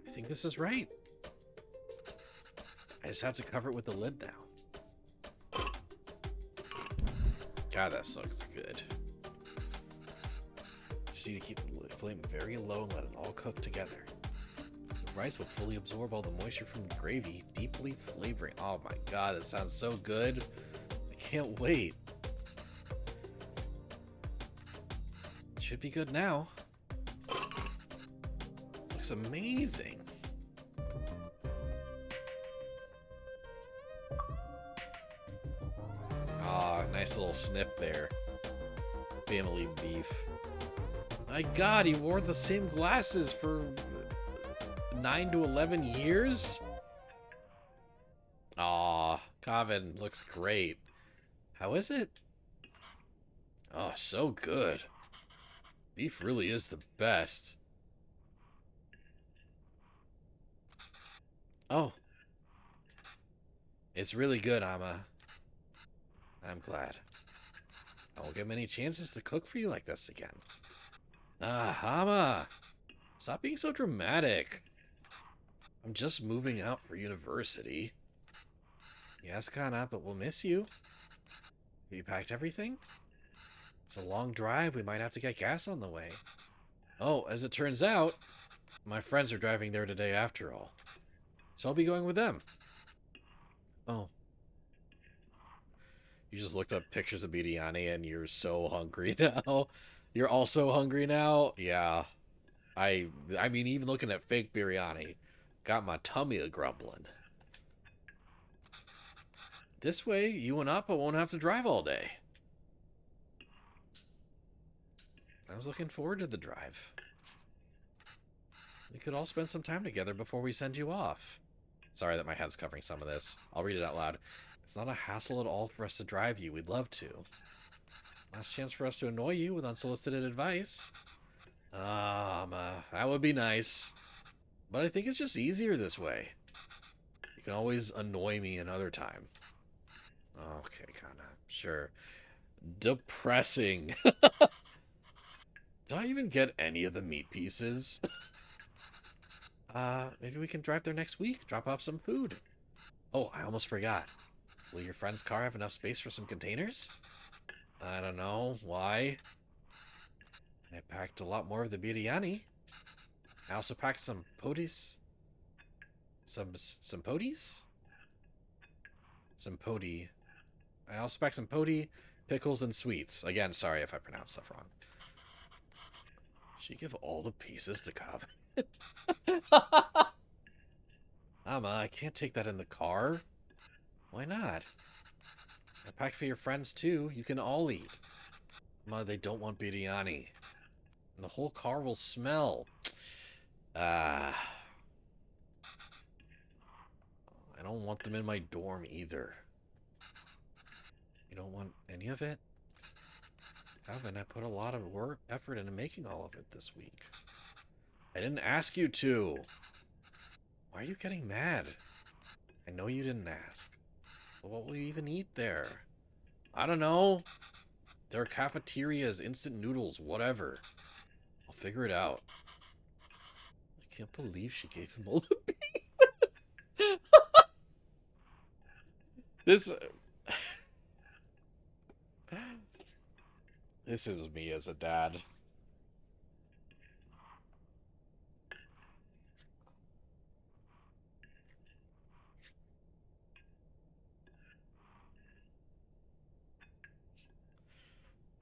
I think this is right. I just have to cover it with the lid now. God, that looks good. Just need to keep the flame very low and let it all cook together. The rice will fully absorb all the moisture from the gravy, deeply flavoring. Oh my god, that sounds so good. I can't wait. It should be good now. Looks amazing. Ah, nice little snip there. Family beef. My god, he wore the same glasses for 9 to 11 years? Aw, Kavin looks great. How is it? Oh, so good. Beef really is the best. Oh. It's really good, Amma. I'm glad. I won't get many chances to cook for you like this again. Ah, Amma! Stop being so dramatic. I'm just moving out for university. Yes, Kana, but we'll miss you. Have you packed everything? It's a long drive. We might have to get gas on the way. Oh, as it turns out, my friends are driving there today after all. So I'll be going with them. Oh. You just looked up pictures of biryani and you're so hungry now. You're also hungry now? Yeah. I mean, even looking at fake biryani, got my tummy a-grumbling. This way, you and Appa won't have to drive all day. I was looking forward to the drive. We could all spend some time together before we send you off. Sorry that my head's covering some of this. I'll read it out loud. It's not a hassle at all for us to drive you. We'd love to. Last chance for us to annoy you with unsolicited advice. That would be nice. But I think it's just easier this way. You can always annoy me another time. Okay, kinda. Sure. Depressing. Did I even get any of the meat pieces? Maybe we can drive there next week, drop off some food. Oh, I almost forgot. Will your friend's car have enough space for some containers? I don't know why. I packed a lot more of the biryani. I also packed some potis. Some potis? Some poti. I also packed some poti, pickles, and sweets. Again, sorry if I pronounced stuff wrong. She give all the pieces to Cobb. Mama, I can't take that in the car. Why not? I packed for your friends too. You can all eat. Mama, they don't want biryani. And the whole car will smell. Ah. I don't want them in my dorm either. You don't want any of it? Calvin, I put a lot of effort into making all of it this week. I didn't ask you to. Why are you getting mad? I know you didn't ask. But what will you even eat there? I don't know. There are cafeterias, instant noodles, whatever. I'll figure it out. I can't believe she gave him all the... This... This is me as a dad.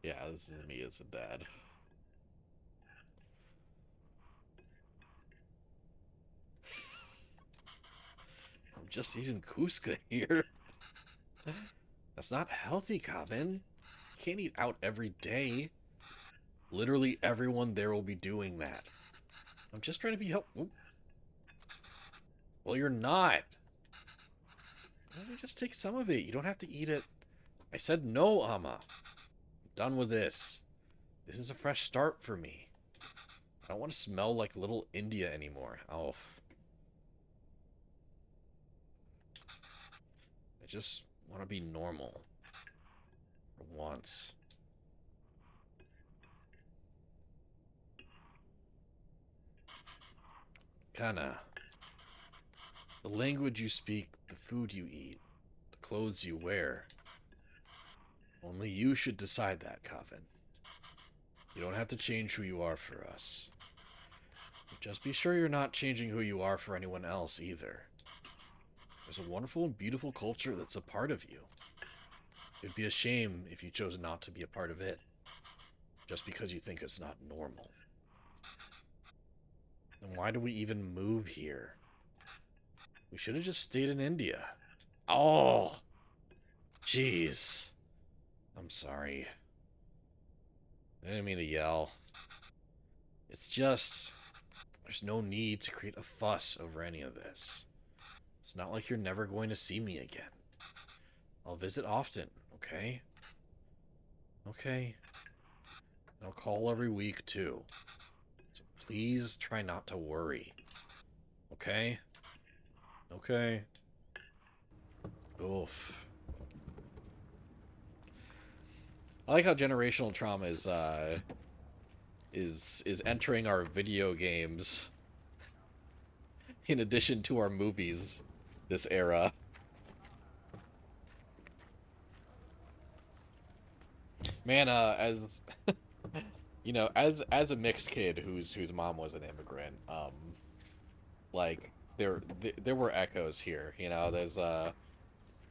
Yeah, this is me as a dad. I'm just eating Cusca here. That's not healthy, Calvin. You can't eat out every day. Literally everyone there will be doing that. I'm just trying to be helpful. Well, you're not. Why don't you just take some of it? You don't have to eat it. I said no, Amma. I'm done with this. This is a fresh start for me. I don't want to smell like little India anymore. Oh. I just want to be normal. For once. Kinda. The language you speak, the food you eat, the clothes you wear. Only you should decide that, Coven. You don't have to change who you are for us. But just be sure you're not changing who you are for anyone else either. There's a wonderful and beautiful culture that's a part of you. It'd be a shame if you chose not to be a part of it, just because you think it's not normal. Then why do we even move here? We should have just stayed in India. Oh! Jeez. I'm sorry. I didn't mean to yell. It's just... There's no need to create a fuss over any of this. It's not like you're never going to see me again. I'll visit often, okay? Okay. And I'll call every week, too. So please try not to worry. Okay? Okay. Oof. I like how generational trauma is entering our video games in addition to our movies this era. Man, as you know, as a mixed kid whose mom was an immigrant, like there were echoes here. You know, there's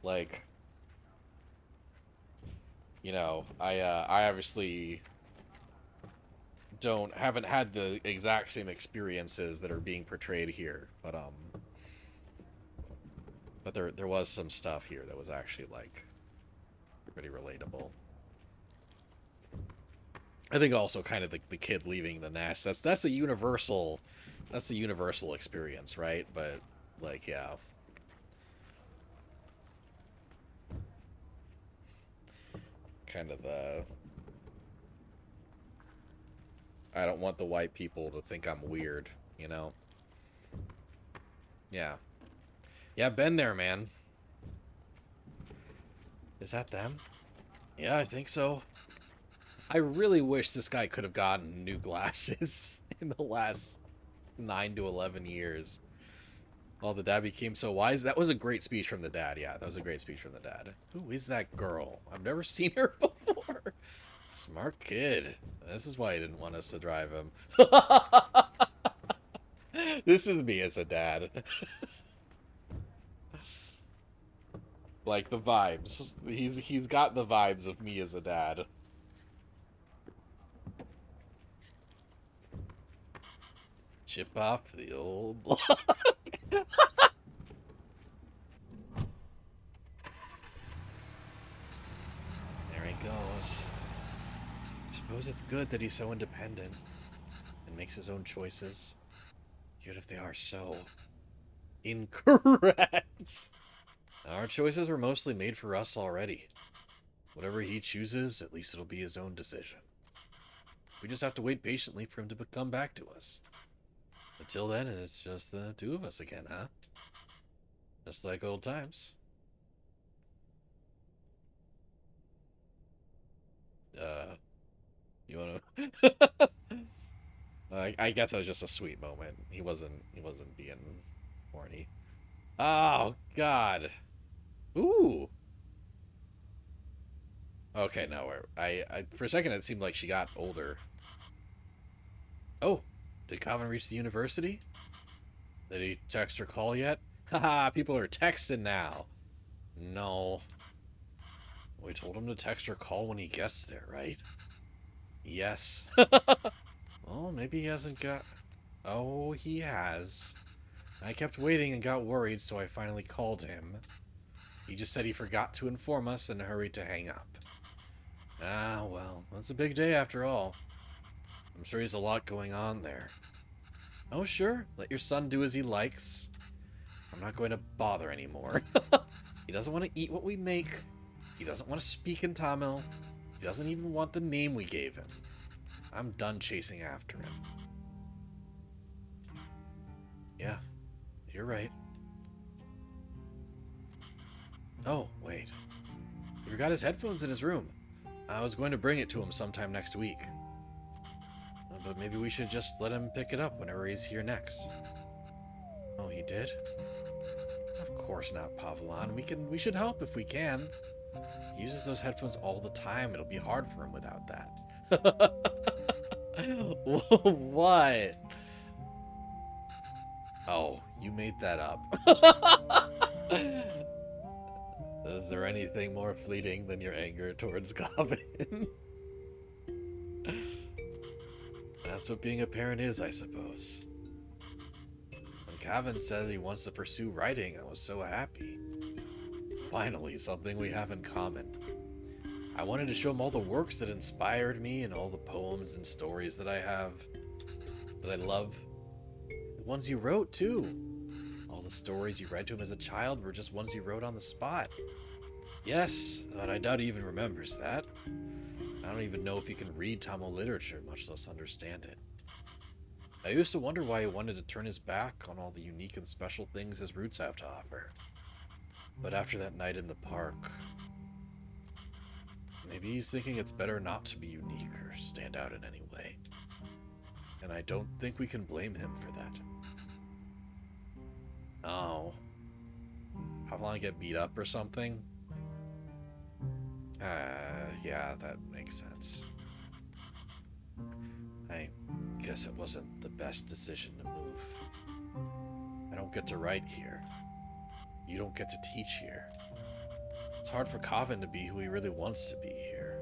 like you know, I obviously haven't had the exact same experiences that are being portrayed here, but there was some stuff here that was actually like pretty relatable. I think also kind of the kid leaving the nest. That's a universal experience, right? But like yeah. Kind of the I don't want the white people to think I'm weird, you know? Yeah. Yeah, been there, man. Is that them? Yeah, I think so. I really wish this guy could have gotten new glasses in the last 9 to 11 years. Oh, the dad became so wise. That was a great speech from the dad. Yeah, that was a great speech from the dad. Who is that girl? I've never seen her before. Smart kid. This is why he didn't want us to drive him. This is me as a dad. Like the vibes. He's got the vibes of me as a dad. Chip off the old block. There he goes. I suppose it's good that he's so independent and makes his own choices. Good if they are so incorrect. Our choices were mostly made for us already. Whatever he chooses, at least it'll be his own decision. We just have to wait patiently for him to come back to us. Until then, it's just the two of us again, huh? Just like old times. You wanna... I guess it was just a sweet moment. He wasn't being horny. Oh, God. Ooh. Okay, no, I for a second it seemed like she got older. Oh, did Calvin reach the university? Did he text or call yet? Haha, people are texting now. No. We told him to text or call when he gets there, right? Yes. Well, maybe he hasn't got... Oh, he has. I kept waiting and got worried, so I finally called him. He just said he forgot to inform us and hurried to hang up. Ah, well, that's a big day after all. I'm sure he's a lot going on there. Oh, sure. Let your son do as he likes. I'm not going to bother anymore. He doesn't want to eat what we make. He doesn't want to speak in Tamil. He doesn't even want the name we gave him. I'm done chasing after him. Yeah, you're right. Oh, wait. He forgot his headphones in his room. I was going to bring it to him sometime next week. But maybe we should just let him pick it up whenever he's here next. Oh, he did? Of course not, Pavlon. We should help if we can. He uses those headphones all the time. It'll be hard for him without that. What? Oh, you made that up. Is there anything more fleeting than your anger towards Gavin? That's what being a parent is, I suppose. When Gavin says he wants to pursue writing, I was so happy. Finally, something we have in common. I wanted to show him all the works that inspired me and all the poems and stories that I have, that I love. The ones you wrote, too. All the stories you read to him as a child were just ones you wrote on the spot. Yes, but I doubt he even remembers that. I don't even know if he can read Tamil literature, much less understand it. I used to wonder why he wanted to turn his back on all the unique and special things his roots have to offer. But after that night in the park, maybe he's thinking it's better not to be unique or stand out in any way. And I don't think we can blame him for that. Oh. Pavlon get beat up or something? Yeah, that makes sense. I guess it wasn't the best decision to move. I don't get to write here. You don't get to teach here. It's hard for Kavin to be who he really wants to be here.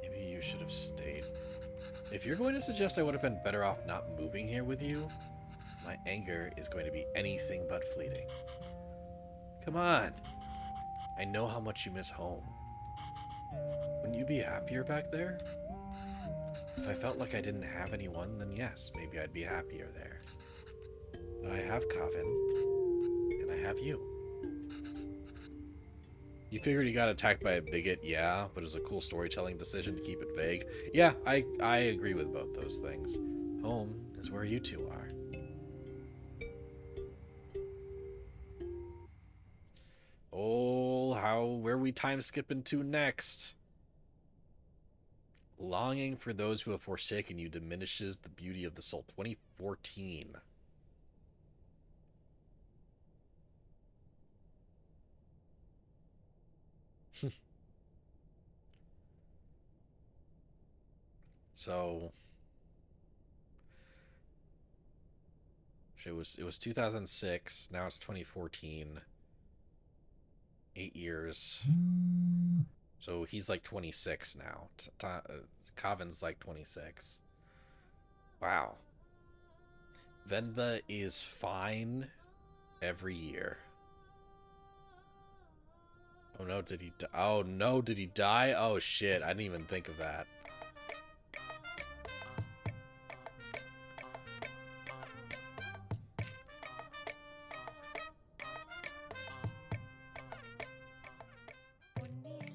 Maybe you should have stayed. If you're going to suggest I would have been better off not moving here with you, my anger is going to be anything but fleeting. Come on. I know how much you miss home. Wouldn't you be happier back there? If I felt like I didn't have anyone, then yes, maybe I'd be happier there. But I have Kavin, and I have you. You figured you got attacked by a bigot, yeah, but it was a cool storytelling decision to keep it vague. Yeah, I agree with both those things. Home is where you two are. Oh, where we time skipping to next? Longing for those who have forsaken you diminishes the beauty of the soul. 2014. So it was 2006. Now it's 2014. 8 years. So he's like 26 now. Kavin's like 26. Wow. Venba is fine every year. Oh no, did he die? Oh no, did he die? Oh shit, I didn't even think of that.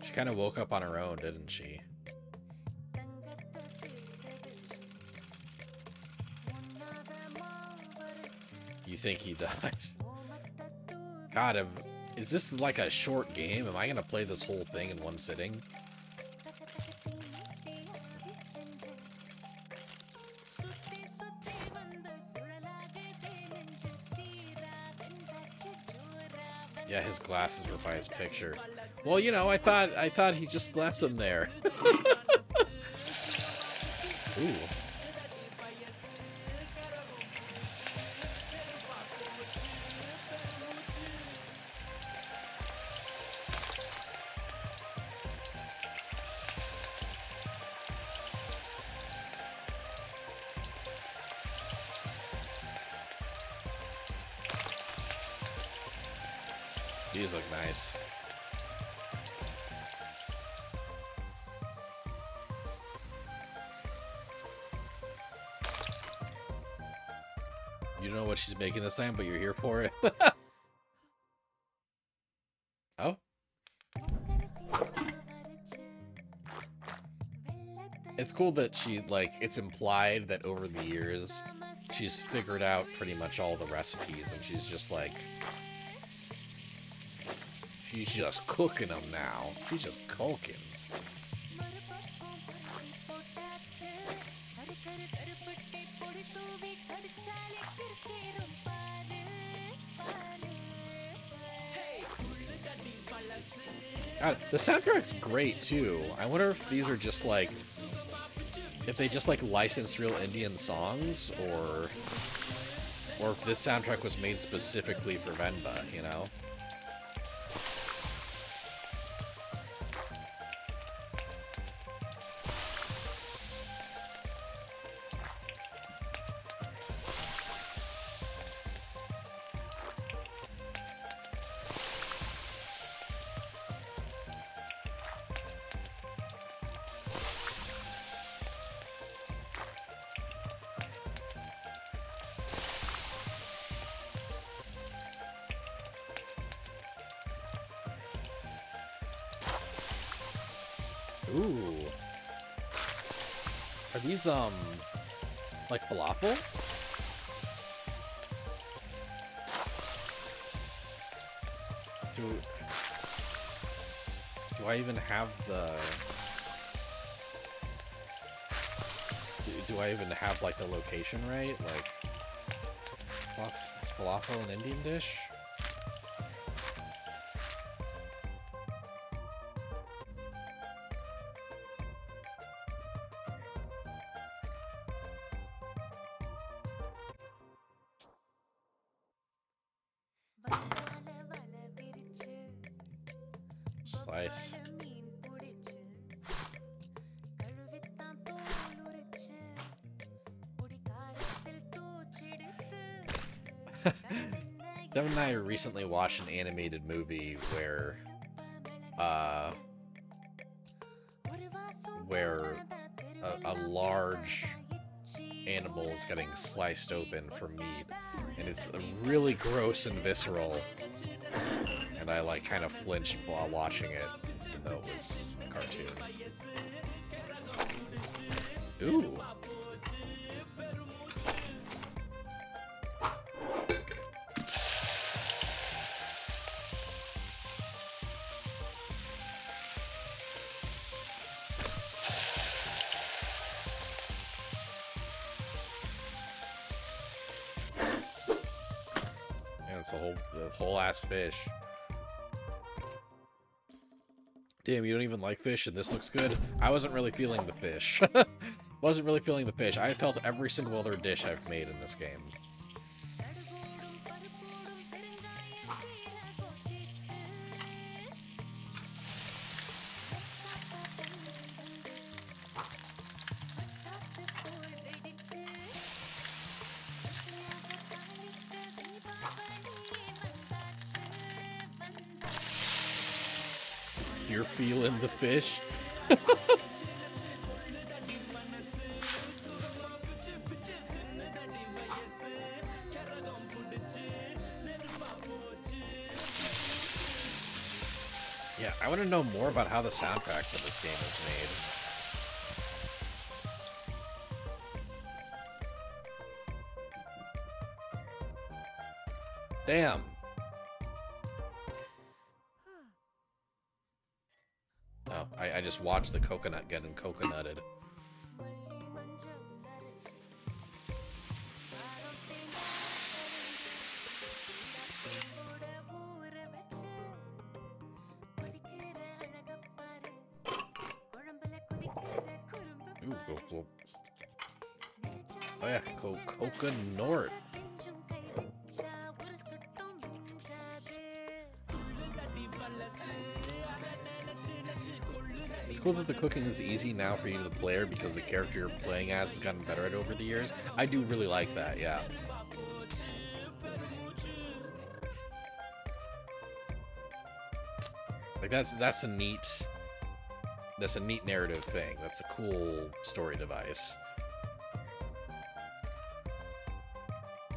She kind of woke up on her own, didn't she? You think he died? God, is this like a short game? Am I gonna play this whole thing in one sitting? Yeah, his glasses were by his picture. Well, you know, I thought he just left them there. Ooh. These look nice. You don't know what she's making this time, but you're here for it. Oh. It's cool that she, like, it's implied that over the years, she's figured out pretty much all the recipes, and she's just like... She's just cooking them now. She's just cooking. God, the soundtrack's great too. I wonder if these are just like, if they just like licensed real Indian songs, or if this soundtrack was made specifically for Venba, you know? Ooh. Are these, like falafel? Do I even have the... Do I even have, like, the location right? Like, is falafel an Indian dish? Slice. Devin and I recently watched an animated movie where a large animal is getting sliced open for meat, and it's really gross and visceral, and I like kind of flinched while watching it, even though it was a cartoon. Ooh. It's the whole ass fish. Damn, you don't even like fish and this looks good? I wasn't really feeling the fish. Wasn't really feeling the fish. I felt every single other dish I've made in this game. You're feeling the fish? Yeah, I want to know more about how the soundtrack for this game is made. Damn. Oh, I just watched the coconut getting coconutted. Ooh, oh yeah, coconut. It's cool that the cooking is easy now for you, the player, because the character you're playing as has gotten better at it over the years. I do really like that, yeah. Like that's a neat narrative thing. That's a cool story device.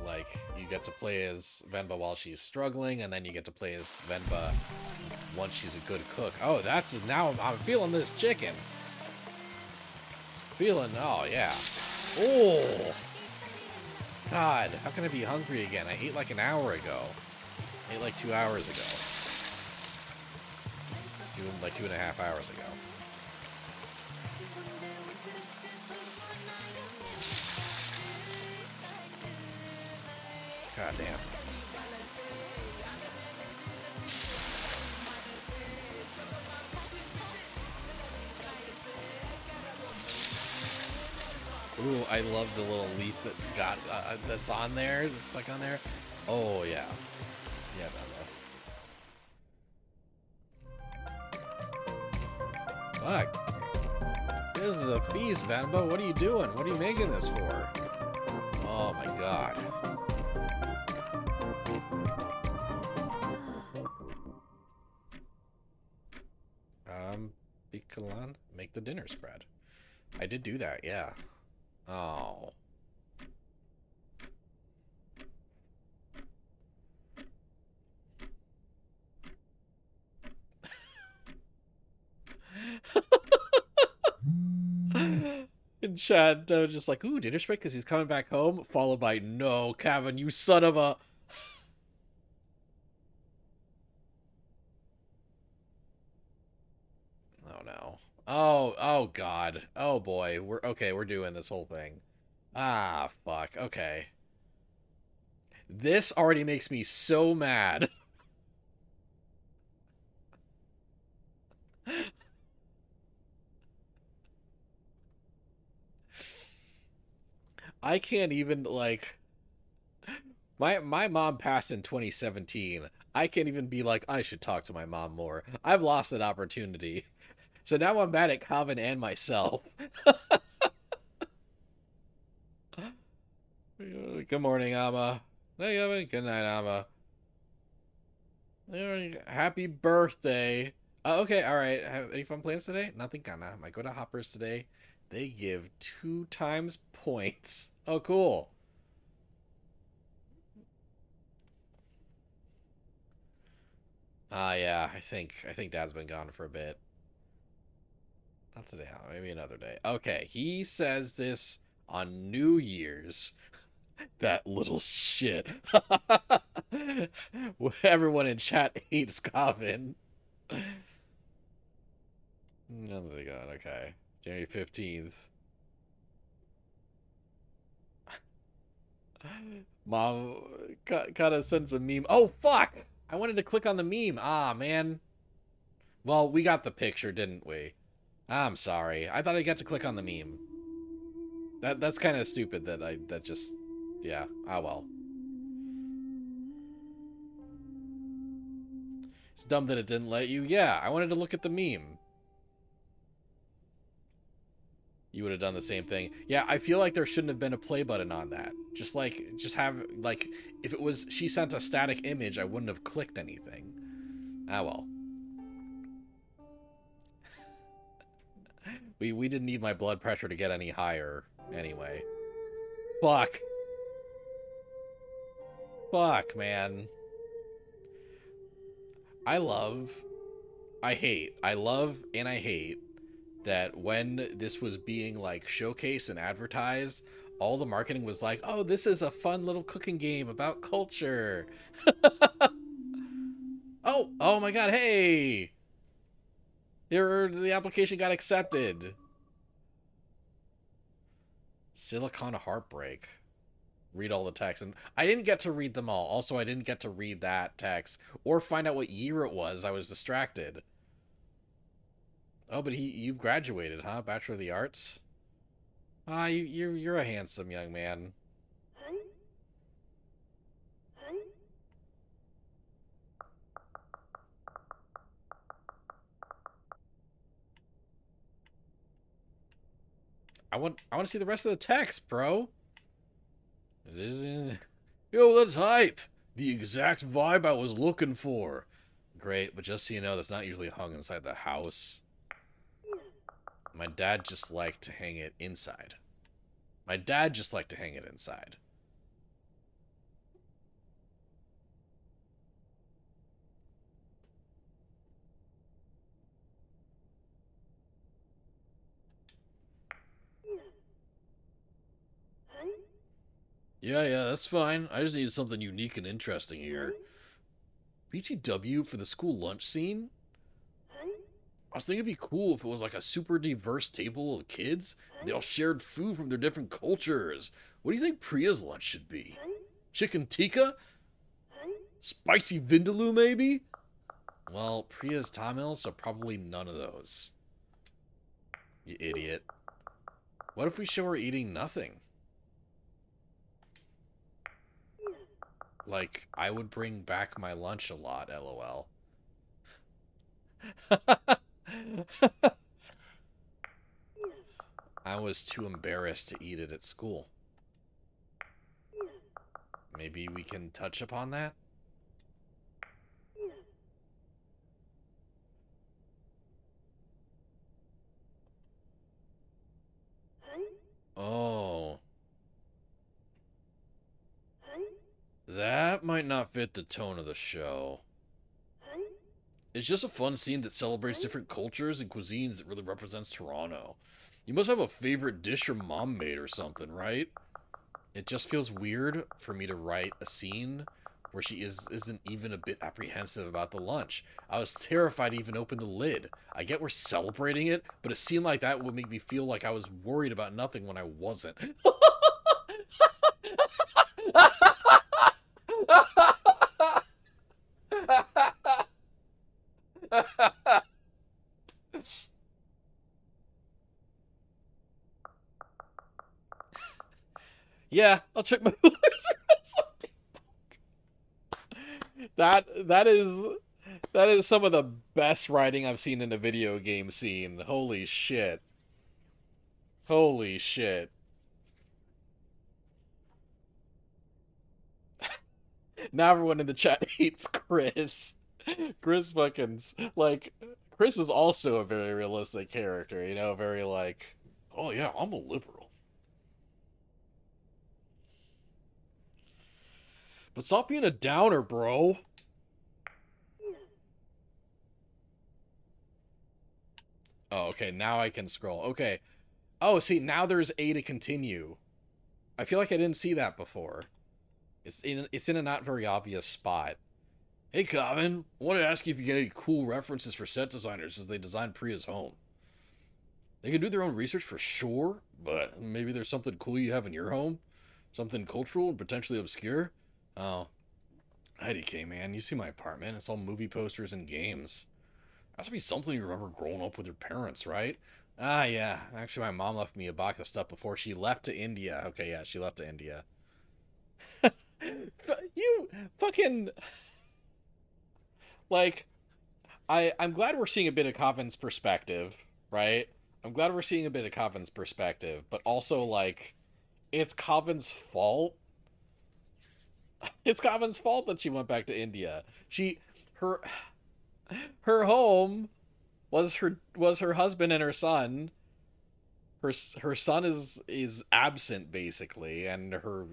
Like, you get to play as Venba while she's struggling, and then you get to play as Venba once she's a good cook. Oh, now I'm feeling this chicken. Oh yeah. Oh! God, how can I be hungry again? I ate like an hour ago. I ate like 2 hours ago. Like 2.5 hours ago. God damn. Ooh, I love the little leaf that's on there, that's stuck on there. Oh yeah, yeah, Venba. Fuck. This is a feast, Venba. What are you doing? What are you making this for? Oh my god. Bikalan, make the dinner spread. I did do that, yeah. Oh. In chat, just like, ooh, dinner spread because he's coming back home, followed by, no, Kevin, you son of a... Oh, no. Oh, God. Oh, boy. We're doing this whole thing. Ah, fuck. Okay. This already makes me so mad. I can't even, like... My mom passed in 2017. I can't even be like, I should talk to my mom more. I've lost that opportunity. So now I'm mad at Calvin and myself. Good morning, Amma. Hey, Calvin. Good night, Amma. Happy birthday. Okay, alright. Have any fun plans today? Nothing gonna. Might go to Hoppers today. They give 2 times points. Oh, cool. Yeah, I think Dad's been gone for a bit. Not today, maybe another day. Okay, he says this on New Year's. That little shit. Everyone in chat hates Coven. Oh my god, okay. January 15th. Mom kind of sends a meme. Oh, fuck! I wanted to click on the meme. Ah, man. Well, we got the picture, didn't we? I'm sorry. I thought I got to click on the meme. That's kind of stupid that just yeah. Ah well. It's dumb that it didn't let you. Yeah, I wanted to look at the meme. You would have done the same thing. Yeah, I feel like there shouldn't have been a play button on that. Just have, like, if it was, she sent a static image, I wouldn't have clicked anything. Ah, well. We didn't need my blood pressure to get any higher, anyway. Fuck. Fuck, man. I love, I love, and I hate that when this was being like showcased and advertised, all the marketing was like, oh, this is a fun little cooking game about culture. Oh my god, hey! The application got accepted. Silicon Heartbreak. Read all the text. And I didn't get to read them all. Also, I didn't get to read that text or find out what year it was. I was distracted. Oh, but you've graduated, huh? Bachelor of the Arts? Ah, you're a handsome young man. I want to see the rest of the text, bro. Yo, that's hype. The exact vibe I was looking for. Great, but just so you know, that's not usually hung inside the house. My dad just liked to hang it inside. My dad just liked to hang it inside. Yeah, that's fine. I just need something unique and interesting here. BTW for the school lunch scene? I was thinking it'd be cool if it was like a super diverse table of kids. And they all shared food from their different cultures. What do you think Priya's lunch should be? Chicken tikka? Spicy vindaloo, maybe? Well, Priya's Tamil, so probably none of those. You idiot. What if we show her eating nothing? Like, I would bring back my lunch a lot, lol. I was too embarrassed to eat it at school. Maybe we can touch upon that? Oh. That might not fit the tone of the show. It's just a fun scene that celebrates different cultures and cuisines that really represents Toronto. You must have a favorite dish your mom made or something, right? It just feels weird for me to write a scene where isn't even a bit apprehensive about the lunch. I was terrified to even open the lid. I get we're celebrating it, but a scene like that would make me feel like I was worried about nothing when I wasn't. Yeah, I'll check my that is some of the best writing I've seen in a video game scene. Holy shit. Holy shit. Now everyone in the chat hates Chris. Chris fucking like Chris is also a very realistic character, you know, very like, oh yeah, I'm a liberal. But stop being a downer, bro. Oh, okay, now I can scroll. Okay. Oh, see, now there's A to continue. I feel like I didn't see that before. It's in a not very obvious spot. Hey, Calvin, I want to ask you if you get any cool references for set designers as they design Priya's home. They can do their own research for sure, but maybe there's something cool you have in your home? Something cultural and potentially obscure? Oh, IDK, man, you see my apartment. It's all movie posters and games. Has to be something you remember growing up with your parents, right? Ah, yeah. Actually, my mom left me a box of stuff before she left to India. Okay, yeah, she left to India. You fucking like I'm glad we're seeing a bit of Covan's perspective, right? I'm glad we're seeing a bit of Covan's perspective, but also like it's Covan's fault. It's Covan's fault that she went back to India. Her her home was her husband and her son. Her son is absent basically, and her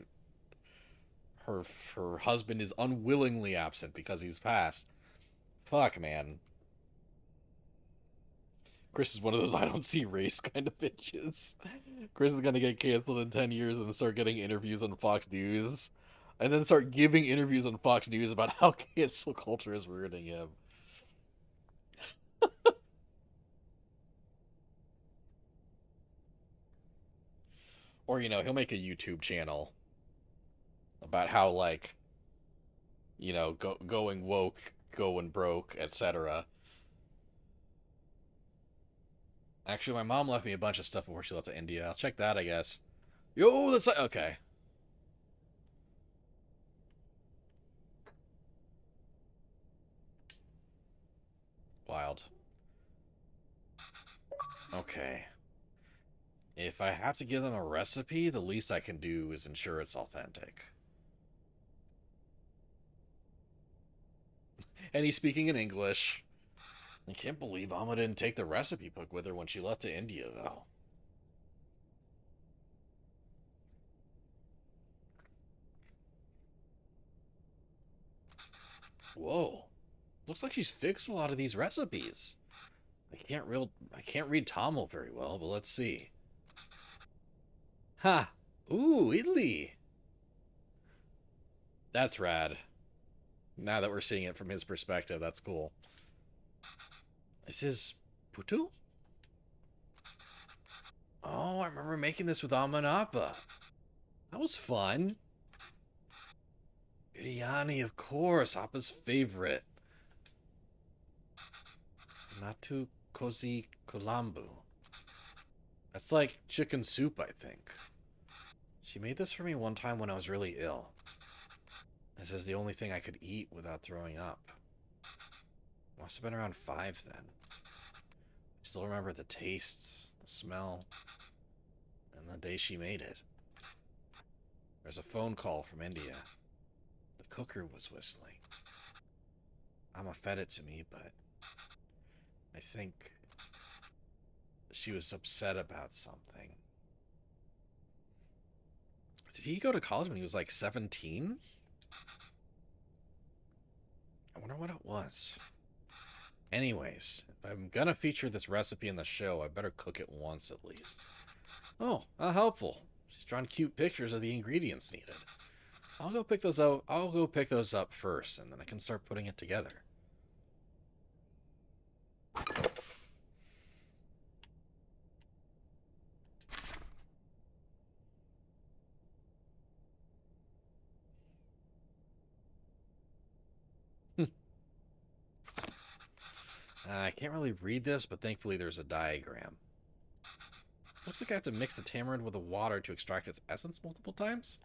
her husband is unwillingly absent because he's passed. Fuck, man. Chris is one of those I don't see race kind of bitches. Chris is gonna get canceled in 10 years and then start getting interviews on Fox News, and then start giving interviews on Fox News about how cancel culture is ruining him. Or he'll make a YouTube channel about how like going woke, going broke, etc. Actually, my mom left me a bunch of stuff before she left to India. I'll check that, I guess. Yo, that's like okay. Wild. Okay. If I have to give them a recipe, the least I can do is ensure it's authentic. And he's speaking in English. I can't believe Alma didn't take the recipe book with her when she left to India, though. Whoa. Looks like she's fixed a lot of these recipes. I can't read Tamil very well, but let's see. Ha! Ooh, Italy! That's rad. Now that we're seeing it from his perspective, that's cool. This is Putu? Oh, I remember making this with Amma and Appa. That was fun. Biryani, of course, Appa's favorite. Natu Kozi Kulambu. That's like chicken soup, I think. She made this for me one time when I was really ill. This is the only thing I could eat without throwing up. Must have been around 5 then. I still remember the taste, the smell, and the day she made it. There's a phone call from India. The cooker was whistling. Amma fed it to me, but I think she was upset about something. Did he go to college when he was like 17? I wonder what it was. Anyways, if I'm gonna feature this recipe in the show, I better cook it once at least. Oh, how helpful. She's drawn cute pictures of the ingredients needed. I'll go pick those out. I'll go pick those up first, and then I can start putting it together. I can't really read this, but thankfully there's a diagram. Looks like I have to mix the tamarind with the water to extract its essence multiple times.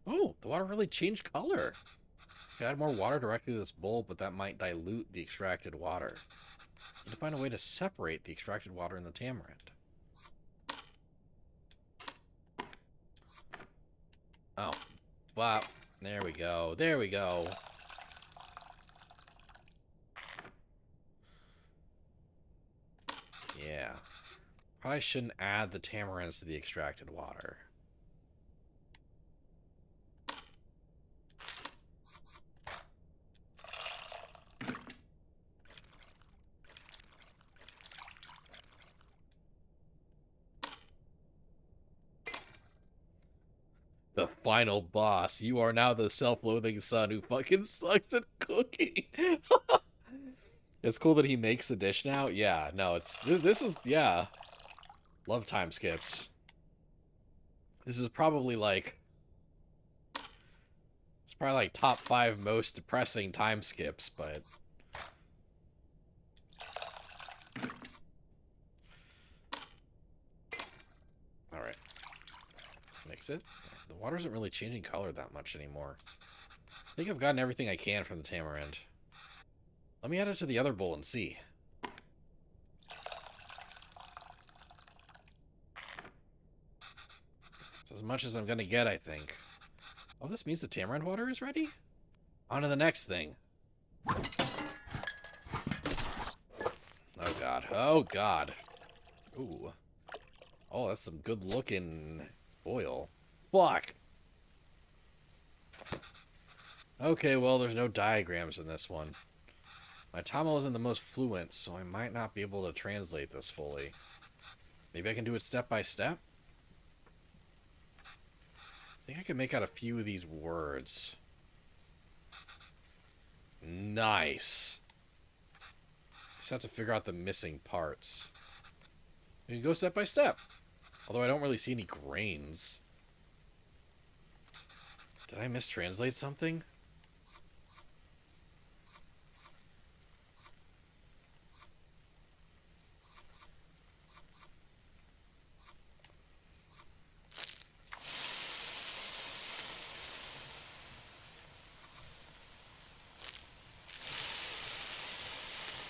Oh, the water really changed color. I could add more water directly to this bowl, but that might dilute the extracted water. I need to find a way to separate the extracted water and the tamarind. Oh, wow. There we go. There we go. Yeah. Probably shouldn't add the tamarinds to the extracted water. The final boss. You are now the self-loathing son who fucking sucks at cooking. It's cool that he makes the dish now. Yeah, no, this is, yeah. Love time skips. This is probably like... It's probably like top 5 most depressing time skips, but... Alright. Mix it. The water isn't really changing color that much anymore. I think I've gotten everything I can from the tamarind. Let me add it to the other bowl and see. It's as much as I'm gonna get, I think. Oh, this means the tamarind water is ready? On to the next thing. Oh, God. Oh, God. Ooh. Oh, that's some good-looking oil. Fuck! Okay, well, there's no diagrams in this one. My Tamil isn't the most fluent, so I might not be able to translate this fully. Maybe I can do it step by step? I think I can make out a few of these words. Nice. Just have to figure out the missing parts. You can go step by step. Although I don't really see any grains. Did I mistranslate something?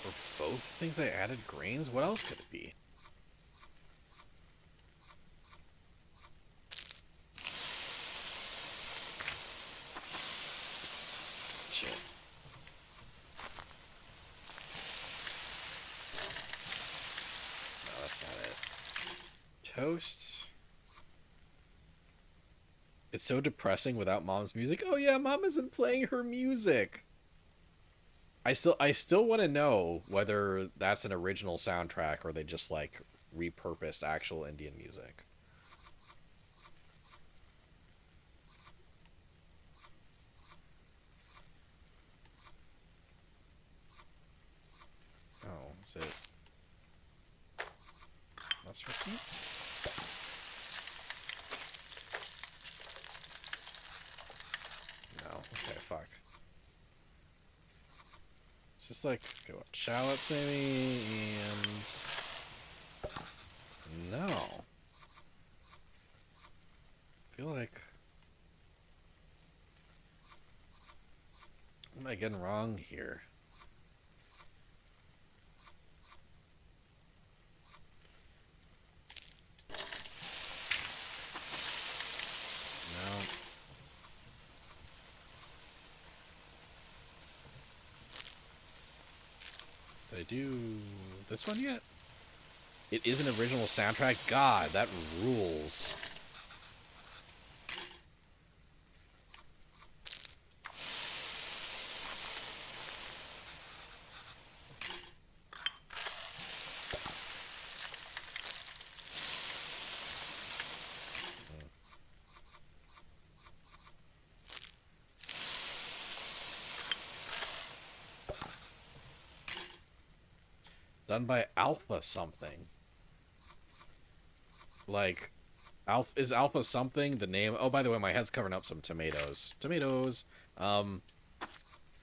For both things I added grains? What else could it be? Shit. No, that's not it. Toast. It's so depressing without Mom's music. Oh yeah, Mom isn't playing her music. I still want to know whether that's an original soundtrack or they just like repurposed actual Indian music. Oh, is it? What's receipts? No. Okay, fuck. It's just like, go shallots maybe, and... No. I feel like... What am I getting wrong here? No. Did I do this one yet? It is an original soundtrack? God, that rules. Done by Alpha something. Like, is Alpha something the name? Oh, by the way, my head's covering up some tomatoes. Tomatoes.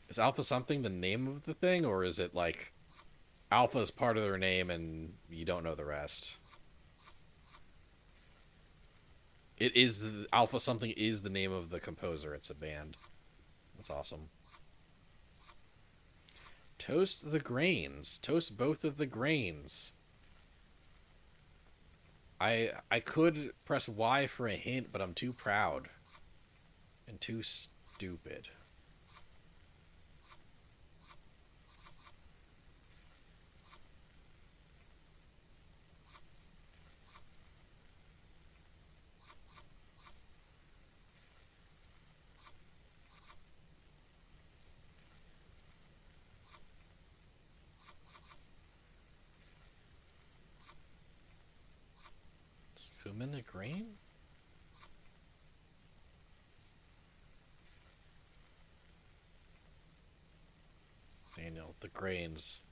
Is Alpha something the name of the thing, or is it like Alpha is part of their name and you don't know the rest? It is Alpha something is the name of the composer. It's a band. That's awesome. Toast the grains. Toast both of the grains. I could press Y for a hint, but I'm too proud. And too stupid. Cumin the grain? Daniel, the grains.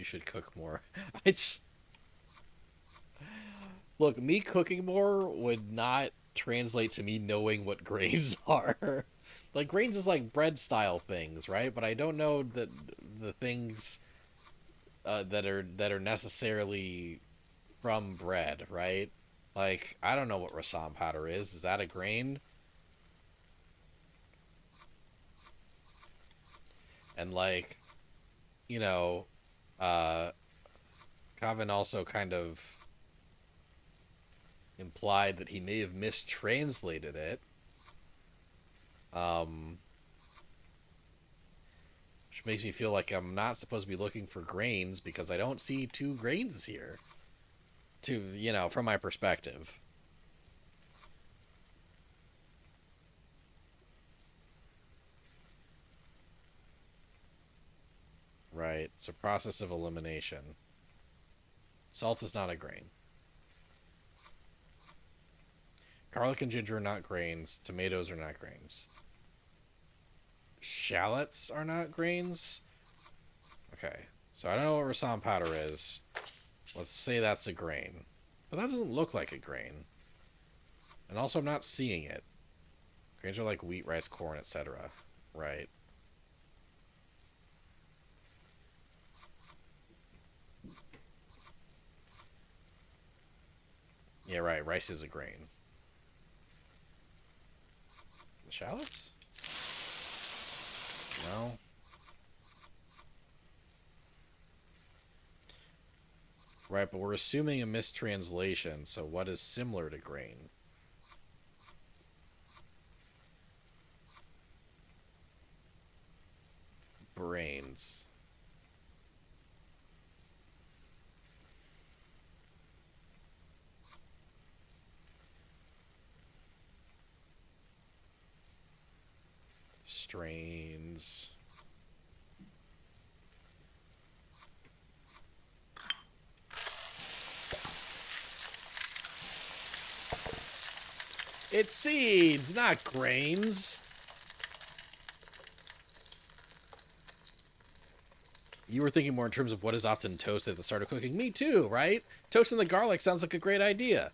should cook more. It's Look, me cooking more would not translate to me knowing what grains are. Like grains is like bread style things, right? But I don't know the things that are necessarily from bread, right? Like I don't know what rasam powder is. Is that a grain? And like you know, uh, Kavin also kind of implied that he may have mistranslated it. Um, which makes me feel like I'm not supposed to be looking for grains because I don't see two grains here. From my perspective. Right. It's a process of elimination. Salt is not a grain. Garlic and ginger are not grains. Tomatoes are not grains. Shallots are not grains? Okay. So I don't know what rasam powder is. Let's say that's a grain. But that doesn't look like a grain. And also I'm not seeing it. Grains are like wheat, rice, corn, etc. Right. Yeah, right. Rice is a grain. The shallots? No. Right, but we're assuming a mistranslation, so what is similar to grain? Brains. Strains. It's seeds, not grains. You were thinking more in terms of what is often toasted at the start of cooking. Me too, right? Toasting the garlic sounds like a great idea.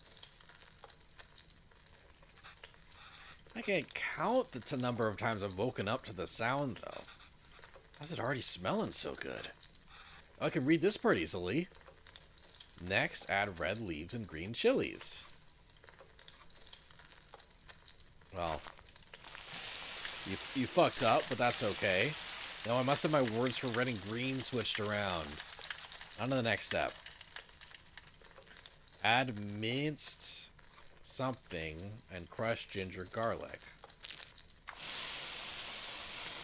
I can't count the number of times I've woken up to the sound, though. How's it already smelling so good? Oh, I can read this part easily. Next, add red leaves and green chilies. Well, you fucked up, but that's okay. No, I must have my words for red and green switched around. On to the next step. Add minced something and crushed ginger garlic.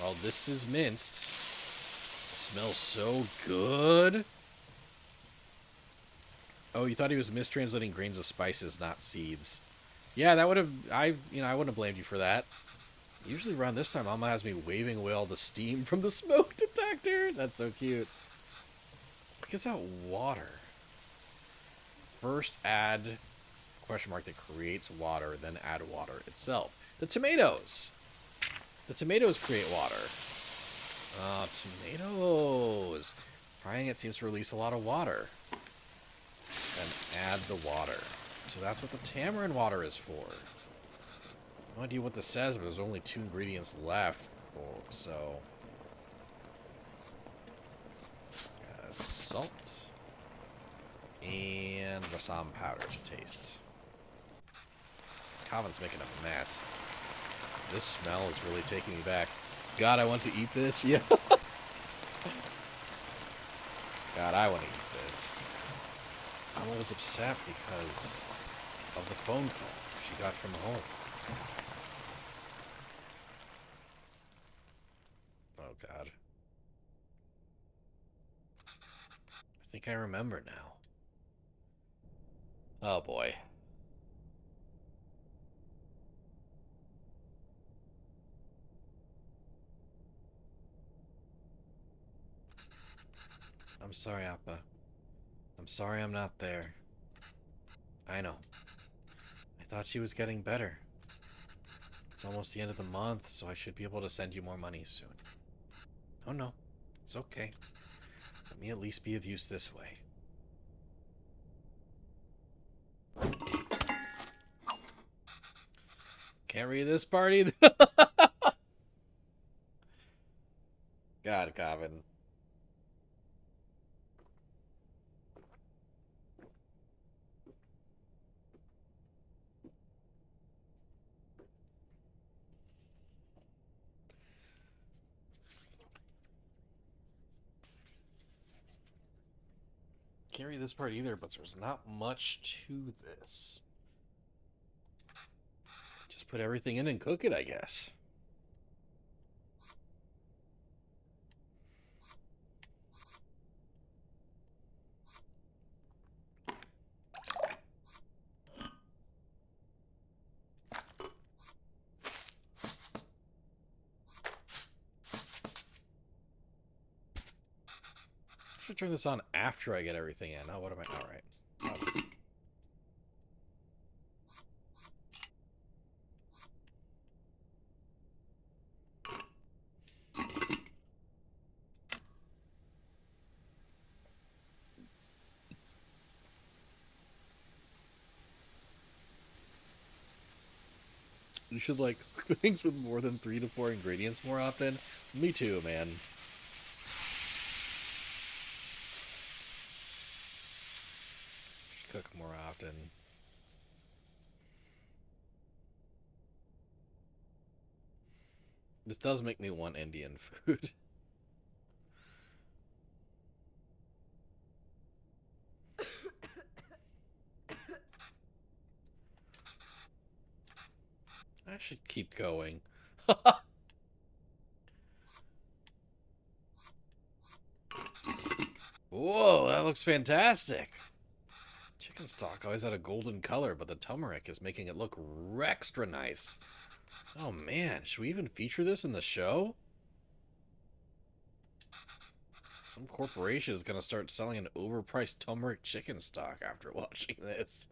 Well, this is minced. It smells so good. Oh, you thought he was mistranslating grains of spices, not seeds. Yeah, that would have... I wouldn't have blamed you for that. Usually around this time, Mama has me waving away all the steam from the smoke detector. That's so cute. What gives out water? First add question mark that creates water, then add water itself. The tomatoes. The tomatoes create water. Tomatoes. Frying it seems to release a lot of water. Then add the water. So that's what the tamarind water is for. No idea what this says, but there's only 2 ingredients left. So, salt and rasam powder to taste. Kavin's making a mess. This smell is really taking me back. God, I want to eat this. Yeah. God, I want to eat this. I'm always upset because of the phone call she got from home. Oh, God. I think I remember now. Oh, boy. I'm sorry, Appa. I'm sorry I'm not there. I know. I thought she was getting better. It's almost the end of the month, so I should be able to send you more money soon. Oh, no. It's okay. Let me at least be of use this way. Can't read this part either. God, Coven. Can't read this part either, but there's not much to this. Just put everything in and cook it, I guess. I should turn this on after I get everything in. Oh, what am I? All right. Oh. You should like cook things with more than 3 to 4 ingredients more often. Me too, man. Cook more often. This does make me want Indian food. I should keep going. Whoa, that looks fantastic. Chicken stock always had a golden color, but the turmeric is making it look extra nice. Oh man, should we even feature this in the show? Some corporation is gonna start selling an overpriced turmeric chicken stock after watching this.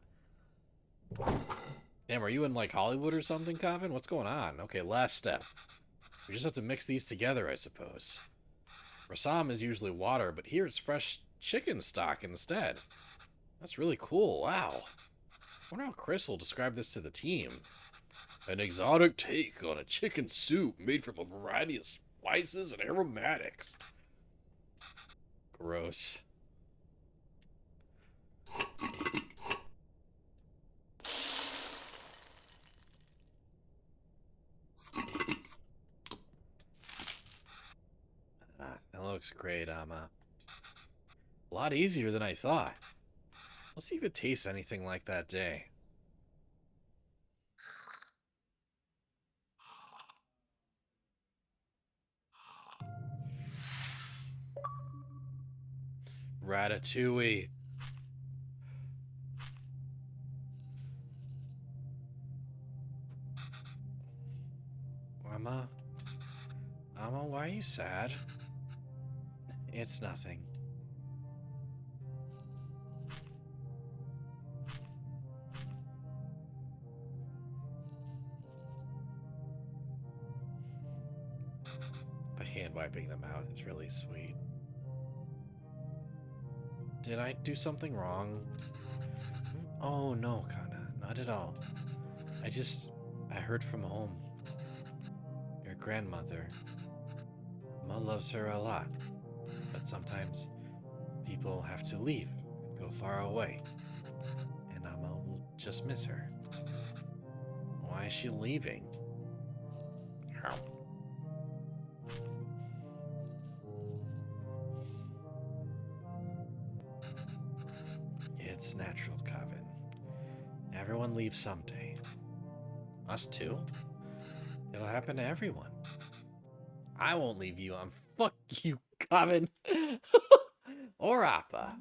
Damn, are you in like Hollywood or something, Coven? What's going on? Okay, last step. We just have to mix these together, I suppose. Rasam is usually water, but here it's fresh chicken stock instead. That's really cool, wow. I wonder how Chris will describe this to the team. An exotic take on a chicken soup made from a variety of spices and aromatics. Gross. Ah, that looks great, Amma. A lot easier than I thought. Let's see if it tastes anything like that day. Ratatouille. Amma? Amma, why are you sad? It's nothing. The hand wiping the mouth is really sweet. Did I do something wrong? Oh no, Kana, not at all. I heard from home. Your grandmother. Ma loves her a lot, but sometimes people have to leave and go far away, and Amma will just miss her. Why is she leaving? How? It's natural, Coven. Everyone leaves someday. Us too? It'll happen to everyone. I won't leave you. I'm fuck you, Coven. Or Appa.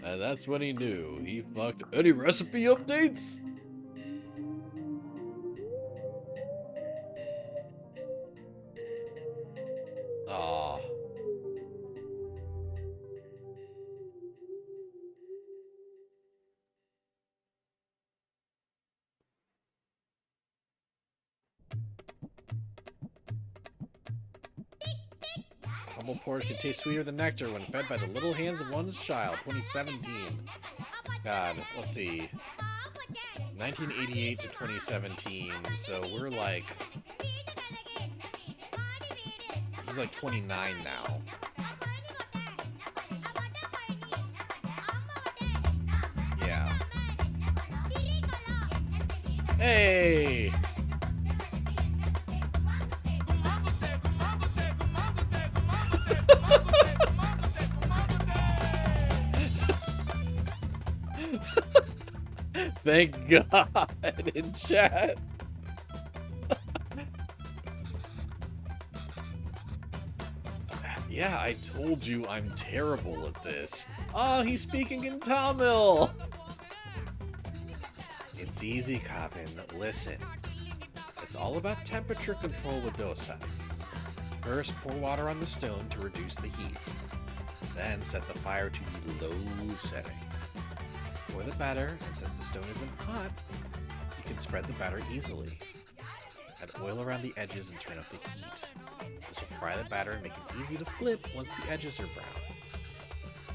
And that's when he knew he fucked. Any recipe updates? Aw. Humble porridge can taste sweeter than nectar when fed by the little hands of one's child. 2017. God, let's see. 1988 to 2017. So we're like... He's like 29 now. Yeah. Hey! Thank God in chat. Yeah, I told you I'm terrible at this. Oh, he's speaking in Tamil. It's easy, Kevin. Listen. It's all about temperature control with dosa. First, pour water on the stone to reduce the heat. Then set the fire to the low setting. Pour the batter, and since the stone isn't hot, you can spread the batter easily. Add oil around the edges and turn up the heat. This will fry the batter and make it easy to flip once the edges are brown.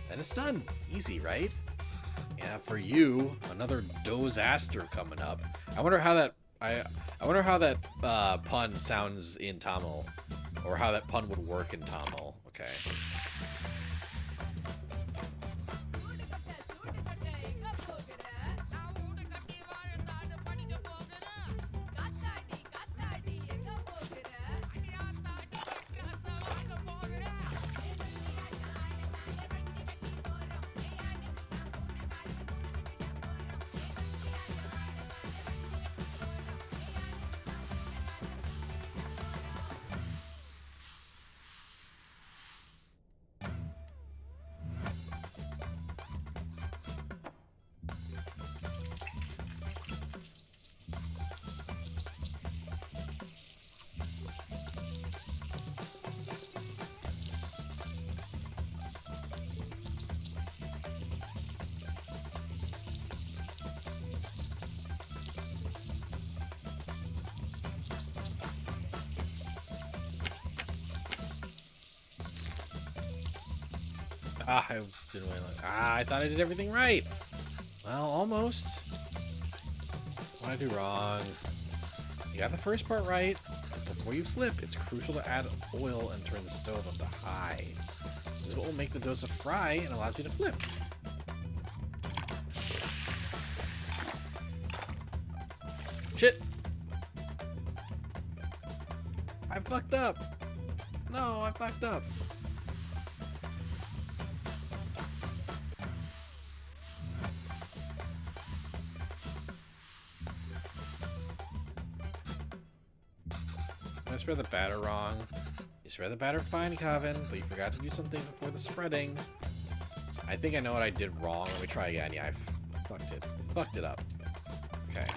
Then it's done. Easy, right? Yeah, for you, another disaster coming up. I wonder how that pun sounds in Tamil, or how that pun would work in Tamil. Okay. I thought I did everything right. Well, almost. What did I do wrong? You got the first part right. But before you flip, it's crucial to add oil and turn the stove up to high. This is what will make the dosa fry and allows you to flip. Shit! I fucked up. No, I fucked up. I spread the batter wrong. You spread the batter fine, Kevin, but you forgot to do something before the spreading. I think I know what I did wrong. Let me try again. Yeah, I fucked it. Fucked it up. Okay.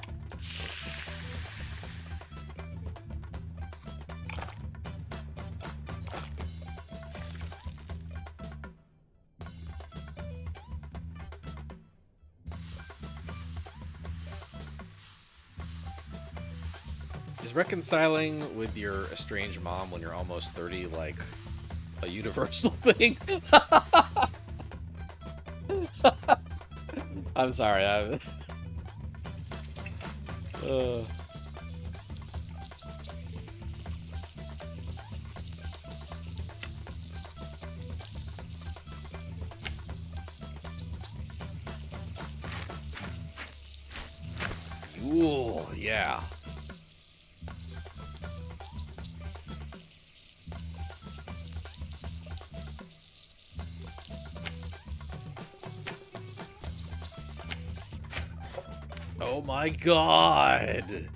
Is reconciling with your estranged mom when you're almost 30 like a universal thing? I'm sorry. Ooh, yeah. Oh my God!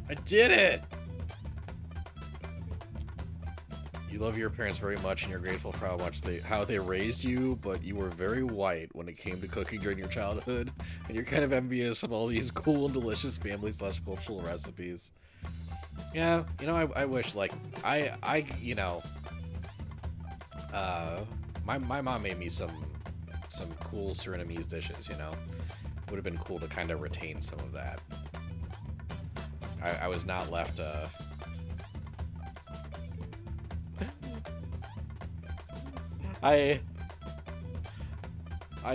I did it! You love your parents very much and you're grateful for how they raised you, but you were very white when it came to cooking during your childhood, and you're kind of envious of all these cool and delicious family/cultural recipes. Yeah, you know, I wish, like, you know, my mom made me some cool Surinamese dishes, you know? Would have been cool to kind of retain some of that. I was not left I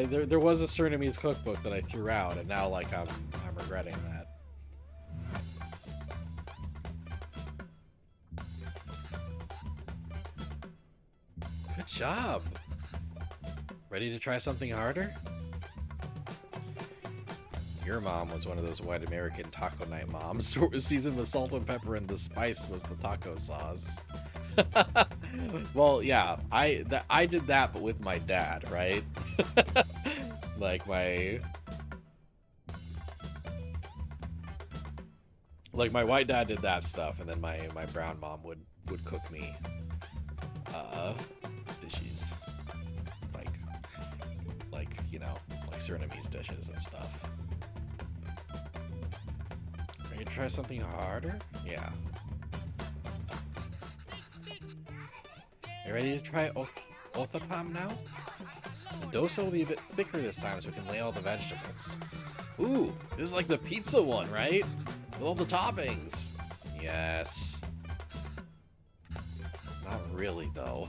there was a Surinamese cookbook that I threw out, and now like I'm regretting that. Good job. Ready to try something harder? Your mom was one of those white American taco night moms, seasoned with salt and pepper, and the spice was the taco sauce. Well, yeah, I did that, but with my dad, right? Like my white dad did that stuff, and then my brown mom would cook me dishes, like you know, like Surinamese dishes and stuff. Ready to try something harder? Yeah. You ready to try othapam now? The dosa will be a bit thicker this time so we can lay all the vegetables. Ooh, this is like the pizza one, right? With all the toppings. Yes. Not really, though.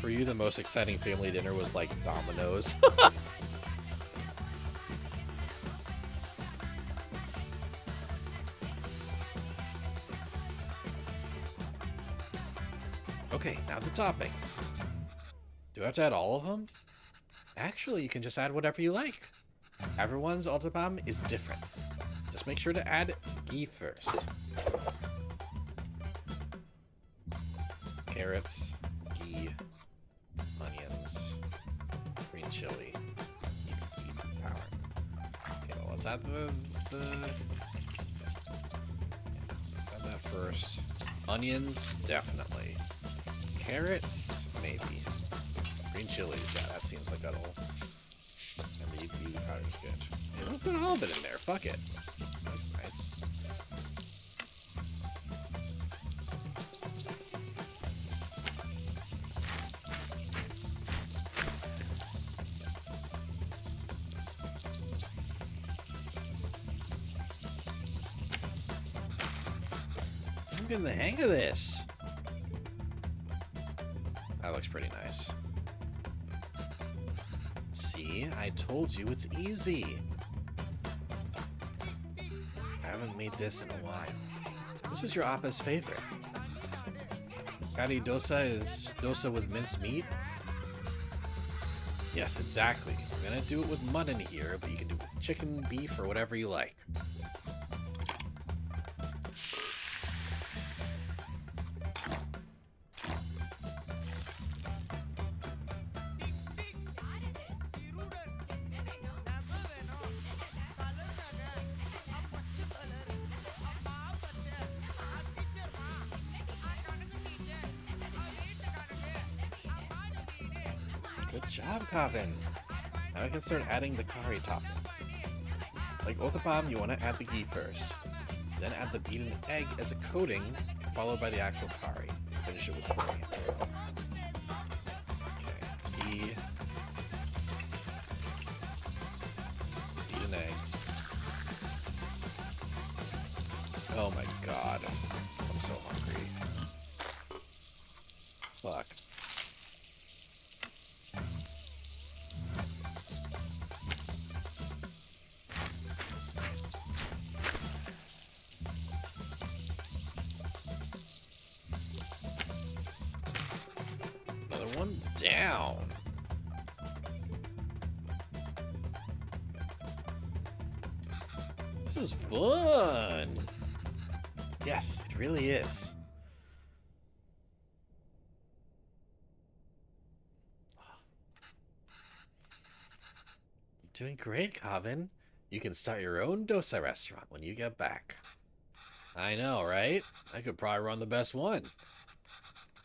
For you, the most exciting family dinner was like Domino's. Okay, now the toppings. Do I have to add all of them? Actually, you can just add whatever you like. Everyone's ottapam is different. Just make sure to add ghee first. Carrots, ghee, onions, green chili, power. Okay, well, let's add let's add that first. Onions, definitely. Carrots, maybe. Green chilies, yeah, that seems like that'll. And the ghee powder is good. Yeah, we'll put all of it in there. Fuck it. That's nice. I'm getting the hang of this. That looks pretty nice. See, I told you it's easy. I haven't made this in a while. This was your Appa's favorite. Kari dosa is dosa with minced meat? Yes, exactly. I'm gonna do it with mutton here, but you can do it with chicken, beef, or whatever you like. Good job, Kavin. Now I can start adding the curry toppings. Like othapam, you want to add the ghee first. Then add the beaten egg as a coating, followed by the actual curry. Finish it with coriander. Okay, ghee. Beaten eggs. Oh my god. I'm so hungry. Fuck. One down. This is fun. Yes, it really is. You're doing great, Kavin. You can start your own dosa restaurant when you get back. I know, right? I could probably run the best one.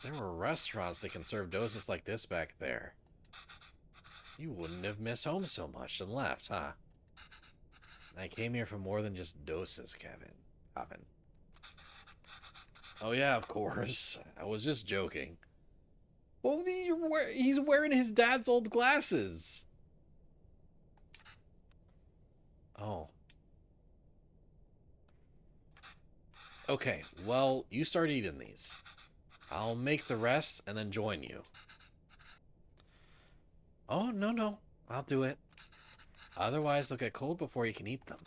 There were restaurants that can serve dosas like this back there. You wouldn't have missed home so much and left, huh? I came here for more than just dosas, Kevin. Oh yeah, of course. I was just joking. Well, he's wearing his dad's old glasses. Oh. Okay, well, you start eating these. I'll make the rest and then join you. Oh, no, no. I'll do it. Otherwise, they'll get cold before you can eat them.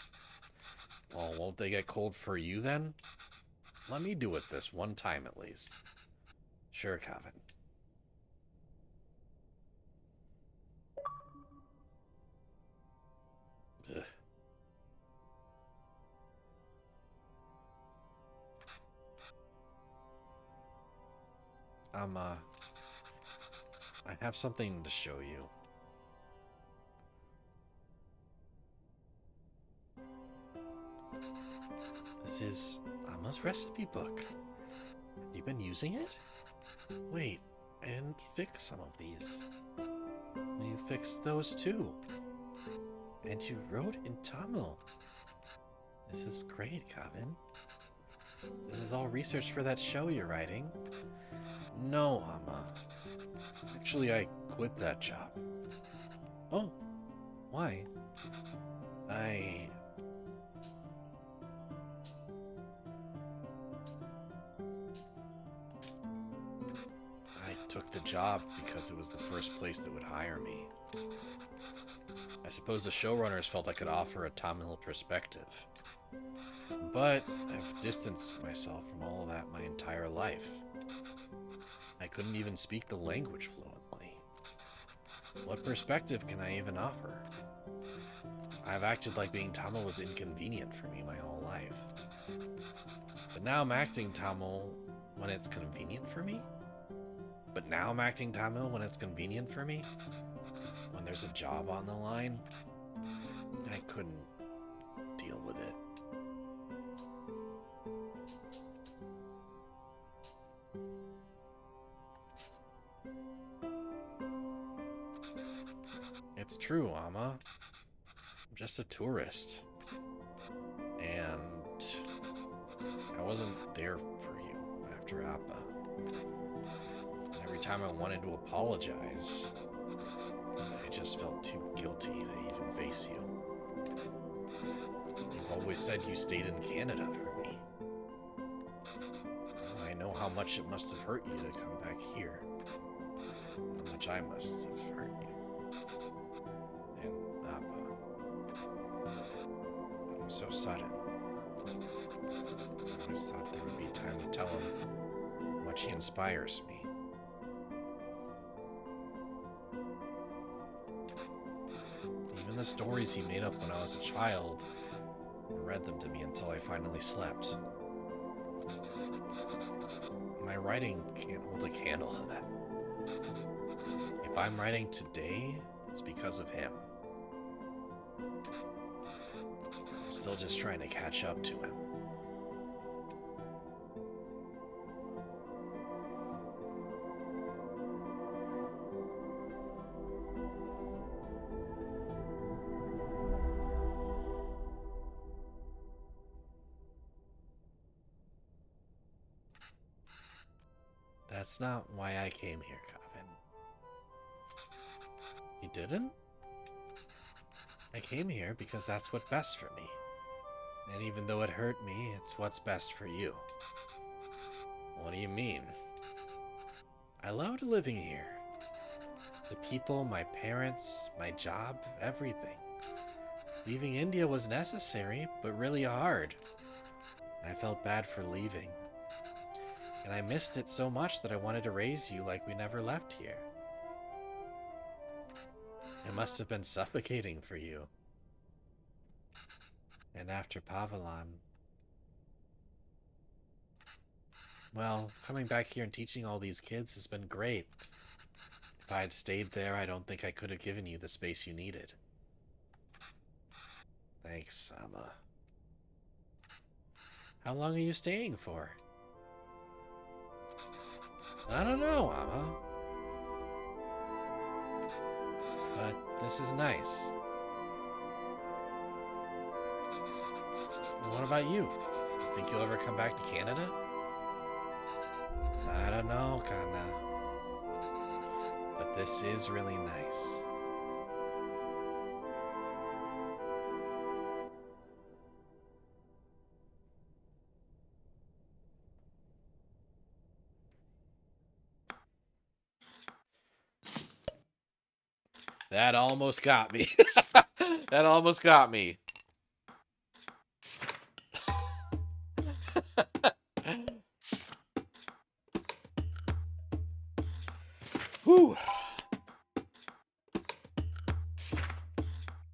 Well, won't they get cold for you then? Let me do it this one time at least. Sure, Calvin. Ugh. I have something to show you. This is Amma's recipe book. Have you been using it? Wait, I didn't fix some of these. You fixed those too. And you wrote in Tamil. This is great, Calvin. This is all research for that show you're writing. No, Amma. Actually, I quit that job. Oh, why? I took the job because it was the first place that would hire me. I suppose the showrunners felt I could offer a Tamil perspective. But I've distanced myself from all of that my entire life. I couldn't even speak the language fluently. What perspective can I even offer? I've acted like being Tamil was inconvenient for me my whole life. But now I'm acting Tamil when it's convenient for me? But now I'm acting Tamil when it's convenient for me? When there's a job on the line? I couldn't deal with it. It's true, Amma. I'm just a tourist. And I wasn't there for you after Appa. And every time I wanted to apologize, I just felt too guilty to even face you. You've always said you stayed in Canada for me. I know how much it must have hurt you to come back here. How much I must have hurt you. And Appa. It was so sudden. I always thought there would be time to tell him how much he inspires me. Even the stories he made up when I was a child, he read them to me until I finally slept. My writing can't hold a candle to that. If I'm writing today, it's because of him. I'm still just trying to catch up to him. That's not why I came here, Calvin. You didn't? I came here because that's what's best for me. And even though it hurt me, it's what's best for you. What do you mean? I loved living here. The people, my parents, my job, everything. Leaving India was necessary, but really hard. I felt bad for leaving. And I missed it so much that I wanted to raise you like we never left here. It must have been suffocating for you. And after Pavilan... Well, coming back here and teaching all these kids has been great. If I had stayed there, I don't think I could have given you the space you needed. Thanks, Amma. How long are you staying for? I don't know, Amma. But this is nice. What about you? Think you'll ever come back to Canada? I don't know, kinda. This is really nice. That almost got me. That almost got me. Whew.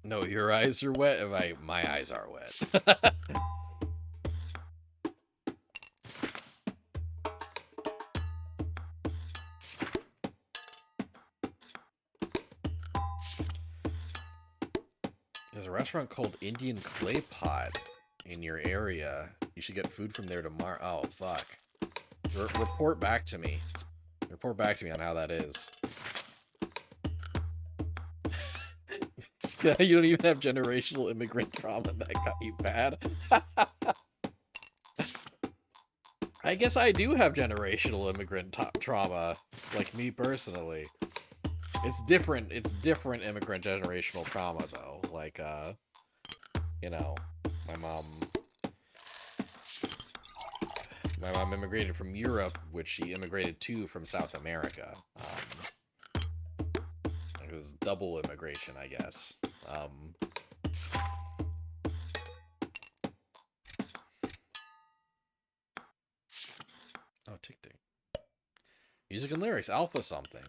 No, your eyes are wet. My eyes are wet. There's a restaurant called Indian Clay Pot in your area. You should get food from there tomorrow. Oh, fuck. Report back to me. Report back to me on how that is. You don't even have generational immigrant trauma that got you bad. I guess I do have generational immigrant trauma, like me personally. It's different immigrant generational trauma though. Like, you know, my mom immigrated from Europe, which she immigrated to from South America. It was double immigration, I guess. Oh, tick tick. Music and lyrics, alpha something.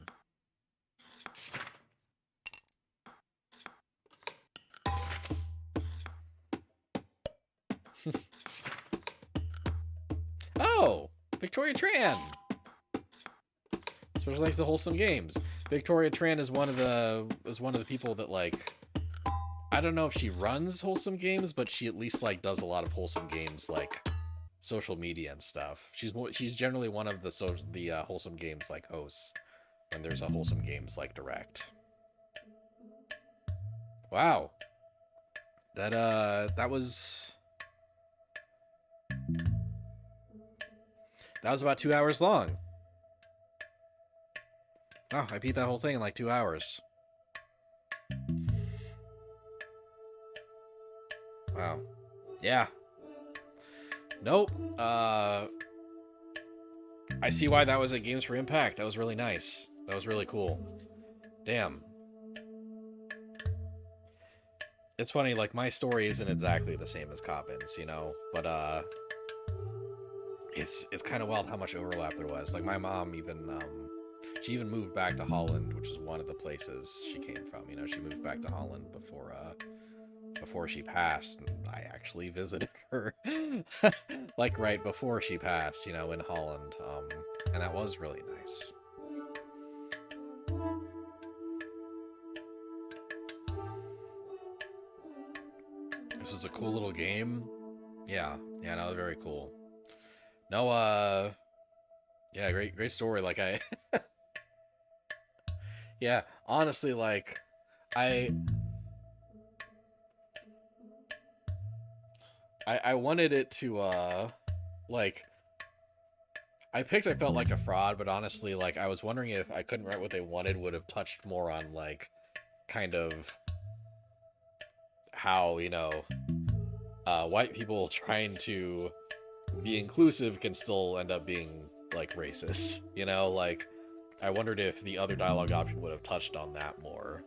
Oh, Victoria Tran. Special thanks to Wholesome Games. Victoria Tran is one of the people that, like, I don't know if she runs Wholesome Games, but she at least like does a lot of Wholesome Games like social media and stuff. She's generally one of the Wholesome Games like hosts, and there's a Wholesome Games like direct. Wow. That was about 2 hours long. Oh, I beat that whole thing in like 2 hours. Wow. Yeah. Nope. I see why that was at Games for Impact. That was really nice. That was really cool. Damn. It's funny, like, my story isn't exactly the same as Coppin's, you know? But, it's kind of wild how much overlap there was. Like, my mom even, she even moved back to Holland, which is one of the places she came from. You know, she moved back to Holland before she passed, and I actually visited her, like, right before she passed, you know, in Holland, and that was really nice. This was a cool little game. Yeah, no, very cool. No, yeah, great story. Like, yeah, honestly, like, I wanted it to, like, I felt like a fraud, but honestly, like, I was wondering if I couldn't write what they wanted would have touched more on, like, kind of how, you know, white people trying to be inclusive can still end up being, like, racist, you know? Like, I wondered if the other dialogue option would have touched on that more,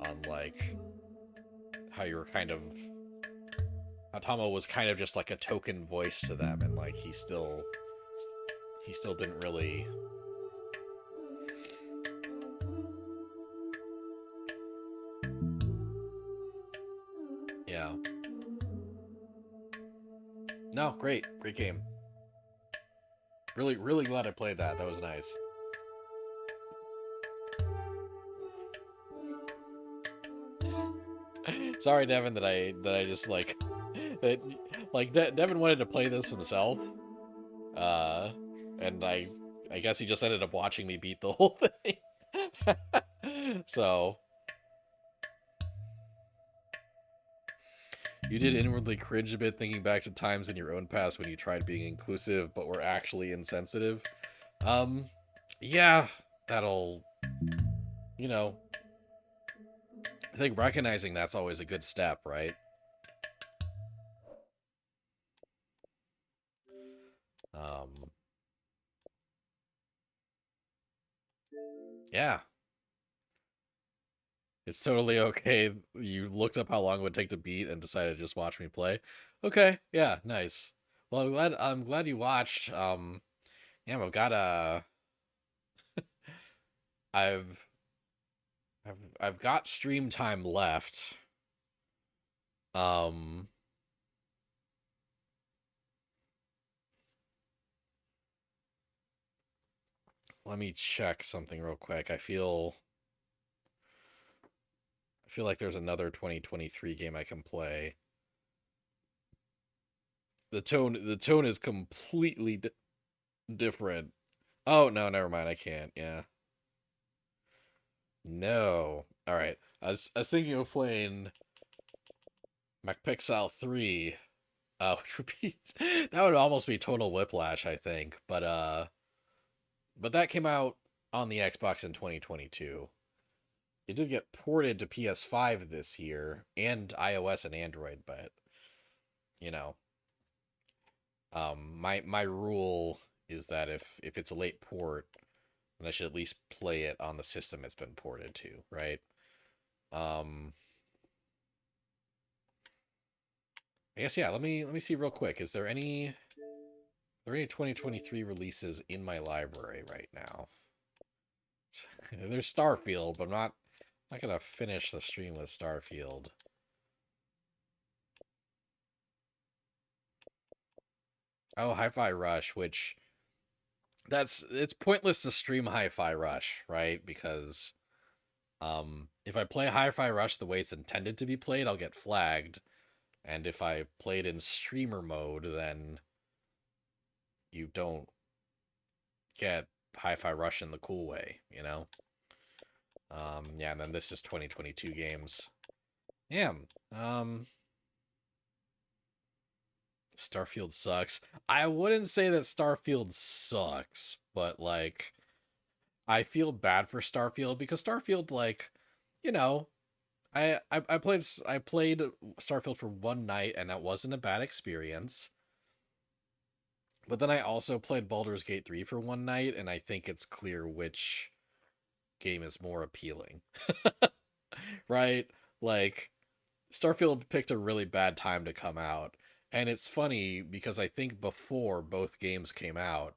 on, like, how you were kind of, how Tomo was kind of just, like, a token voice to them, and, like, he still didn't really... Yeah. No, great game. Really glad I played that. That was nice. Sorry, Devin, that I just, like, that, like, Devin wanted to play this himself, and I guess he just ended up watching me beat the whole thing. So, you did inwardly cringe a bit thinking back to times in your own past when you tried being inclusive but were actually insensitive. Yeah, that'll you know, I think recognizing that's always a good step, right? Um, yeah, it's totally okay. You looked up how long it would take to beat and decided to just watch me play. Okay, yeah, nice. Well, I'm glad you watched. Yeah, I've I've got stream time left. Um, Let me check something real quick. I feel like there's another 2023 game I can play. The tone is completely different. Oh no, never mind. I can't. Yeah. No. All right. I was thinking of playing MacPixel 3, which would be that would almost be Total Whiplash, I think. But that came out on the Xbox in 2022. It did get ported to PS5 this year and iOS and Android, but you know, my rule is that if it's a late port, then I should at least play it on the system it's been ported to, right? Um, I guess yeah. Let me see real quick. Is there any 2023 releases in my library right now? There's Starfield, but I'm not gonna finish the stream with Starfield. Oh, Hi-Fi Rush, which it's pointless to stream Hi-Fi Rush, right? Because if I play Hi-Fi Rush the way it's intended to be played, I'll get flagged. And if I played in streamer mode, then you don't get Hi-Fi Rush in the cool way, you know? Yeah, and then this is 2022 games. Yeah. Um, Starfield sucks. I wouldn't say that Starfield sucks, but like I feel bad for Starfield because Starfield, like, you know, I played Starfield for one night and that wasn't a bad experience. But then I also played Baldur's Gate 3 for one night and I think it's clear which game is more appealing. Right? Like Starfield picked a really bad time to come out. And it's funny because I think before both games came out,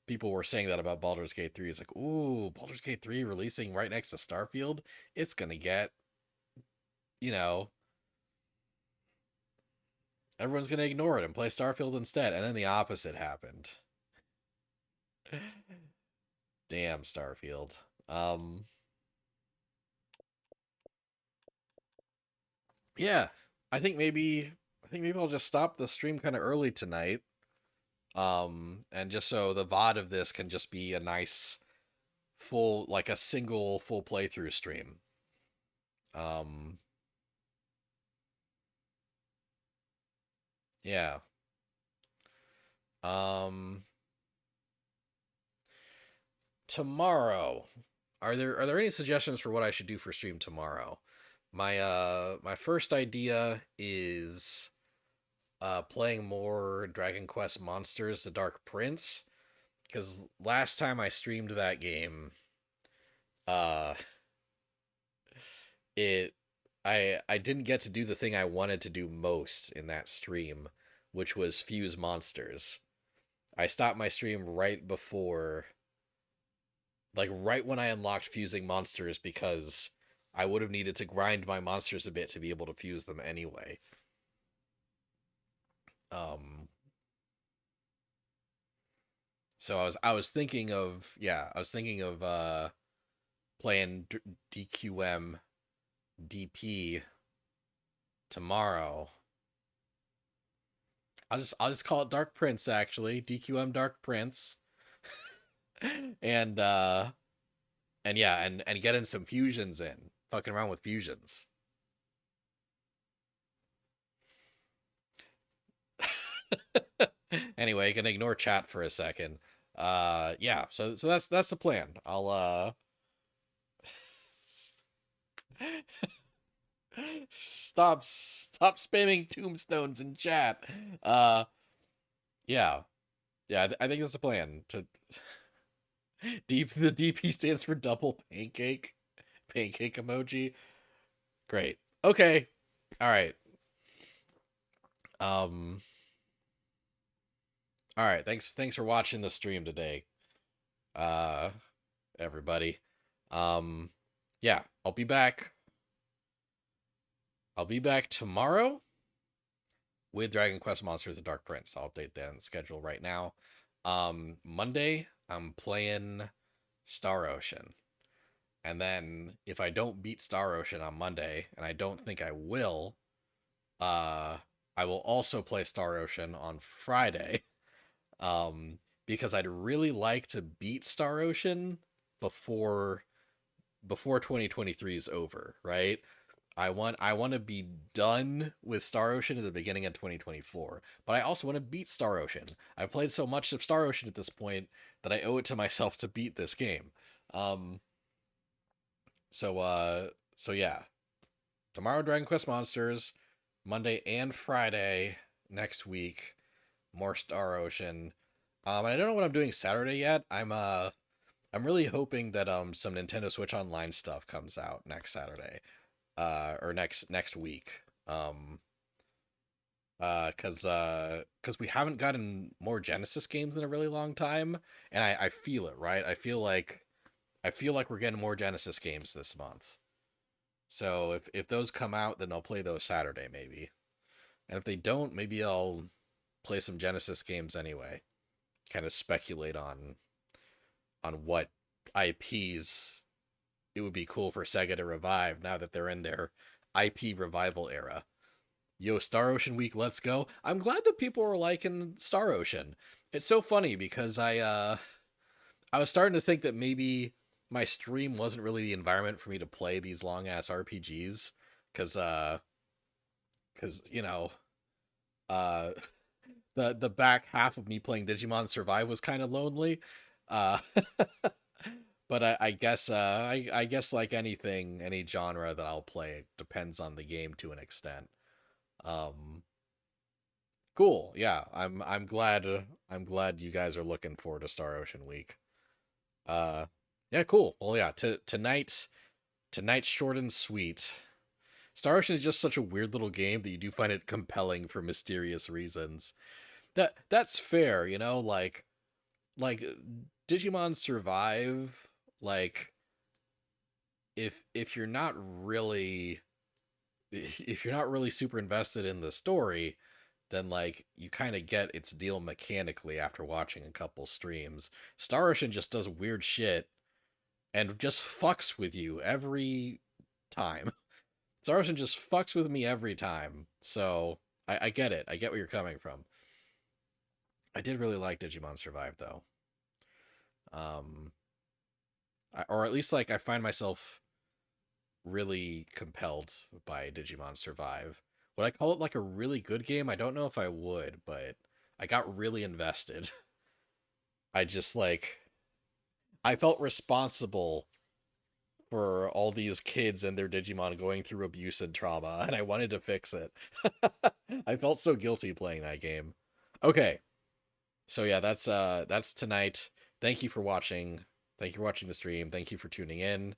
people were saying that about Baldur's Gate 3. It's like, ooh, Baldur's Gate 3 releasing right next to Starfield. It's going to get, you know, everyone's going to ignore it and play Starfield instead. And then the opposite happened. Damn, Starfield. Um, yeah, I think maybe I'll just stop the stream kind of early tonight. And just so the VOD of this can just be a nice full, like a single full playthrough stream. Um, yeah. Um, Tomorrow, are there any suggestions for what I should do for stream tomorrow? My first idea is playing more Dragon Quest Monsters: The Dark Prince, because last time I streamed that game, uh, it I didn't get to do the thing I wanted to do most in that stream, which was fuse monsters. I stopped my stream right before, like right when I unlocked fusing monsters, because I would have needed to grind my monsters a bit to be able to fuse them anyway. Um, so I was thinking of, yeah, I was thinking of playing DQM DP tomorrow. I'll just call it Dark Prince, actually. DQM Dark Prince. and and yeah, and getting some fusions in. Fucking around with fusions. Anyway, you can ignore chat for a second. Yeah, so that's the plan. Stop spamming tombstones in chat. Uh, yeah, yeah. I think that's the plan. To the DP stands for double pancake emoji. Great. Okay. All right. Um. All right. Thanks for watching the stream today. Uh, everybody. Um. Yeah. I'll be back. I'll be back tomorrow with Dragon Quest Monsters: The Dark Prince. I'll update that in the schedule right now. Monday I'm playing Star Ocean. And then if I don't beat Star Ocean on Monday, and I don't think I will, uh I will also play Star Ocean on Friday. Um because I'd really like to beat Star Ocean before 2023 is over, right? I want to be done with Star Ocean at the beginning of 2024, but I also want to beat Star Ocean. I've played so much of Star Ocean at this point that I owe it to myself to beat this game. Um, so yeah, tomorrow Dragon Quest Monsters, Monday and Friday next week, more Star Ocean. And I don't know what I'm doing Saturday yet. I'm really hoping that some Nintendo Switch Online stuff comes out next Saturday. Or next week. Cuz we haven't gotten more Genesis games in a really long time, and I feel it, right? I feel like we're getting more Genesis games this month. So if those come out, then I'll play those Saturday maybe. And if they don't, maybe I'll play some Genesis games anyway. Kind of speculate on what IPs it would be cool for Sega to revive now that they're in their IP revival era. Yo, Star Ocean Week, let's go. I'm glad that people were liking Star Ocean. It's so funny because I was starting to think that maybe my stream wasn't really the environment for me to play these long ass RPGs cuz cuz uh the back half of me playing Digimon Survive was kind of lonely. Uh but I guess I guess like anything, any genre that I'll play, it depends on the game to an extent. Um, cool. Yeah, I'm glad you guys are looking forward to Star Ocean Week. Uh, yeah, cool. Well, yeah, tonight's short and sweet. Star Ocean is just such a weird little game that you do find it compelling for mysterious reasons. That's fair, like Digimon Survive, like if you're not really if you're not really super invested in the story, then like you kind of get its deal mechanically after watching a couple streams. Star Ocean just does weird shit and just fucks with you every time. Star Ocean just fucks with me every time. So I get it. I get where you're coming from. I did really like Digimon Survive though. Um, or at least like I find myself really compelled by Digimon Survive. Would I call it like a really good game? I don't know if I would, but I got really invested. I just like I felt responsible for all these kids and their Digimon going through abuse and trauma, and I wanted to fix it. I felt so guilty playing that game. Okay. So yeah, that's tonight. Thank you for watching. Thank you for watching the stream. Thank you for tuning in.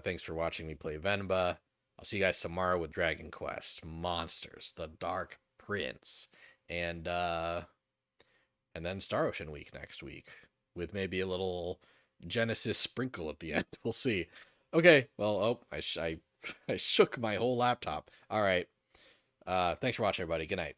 Thanks for watching me play Venba. I'll see you guys tomorrow with Dragon Quest Monsters: The Dark Prince, and then Star Ocean Week next week with maybe a little Genesis sprinkle at the end. We'll see. Okay. Well, I shook my whole laptop. All right. Thanks for watching, everybody. Good night.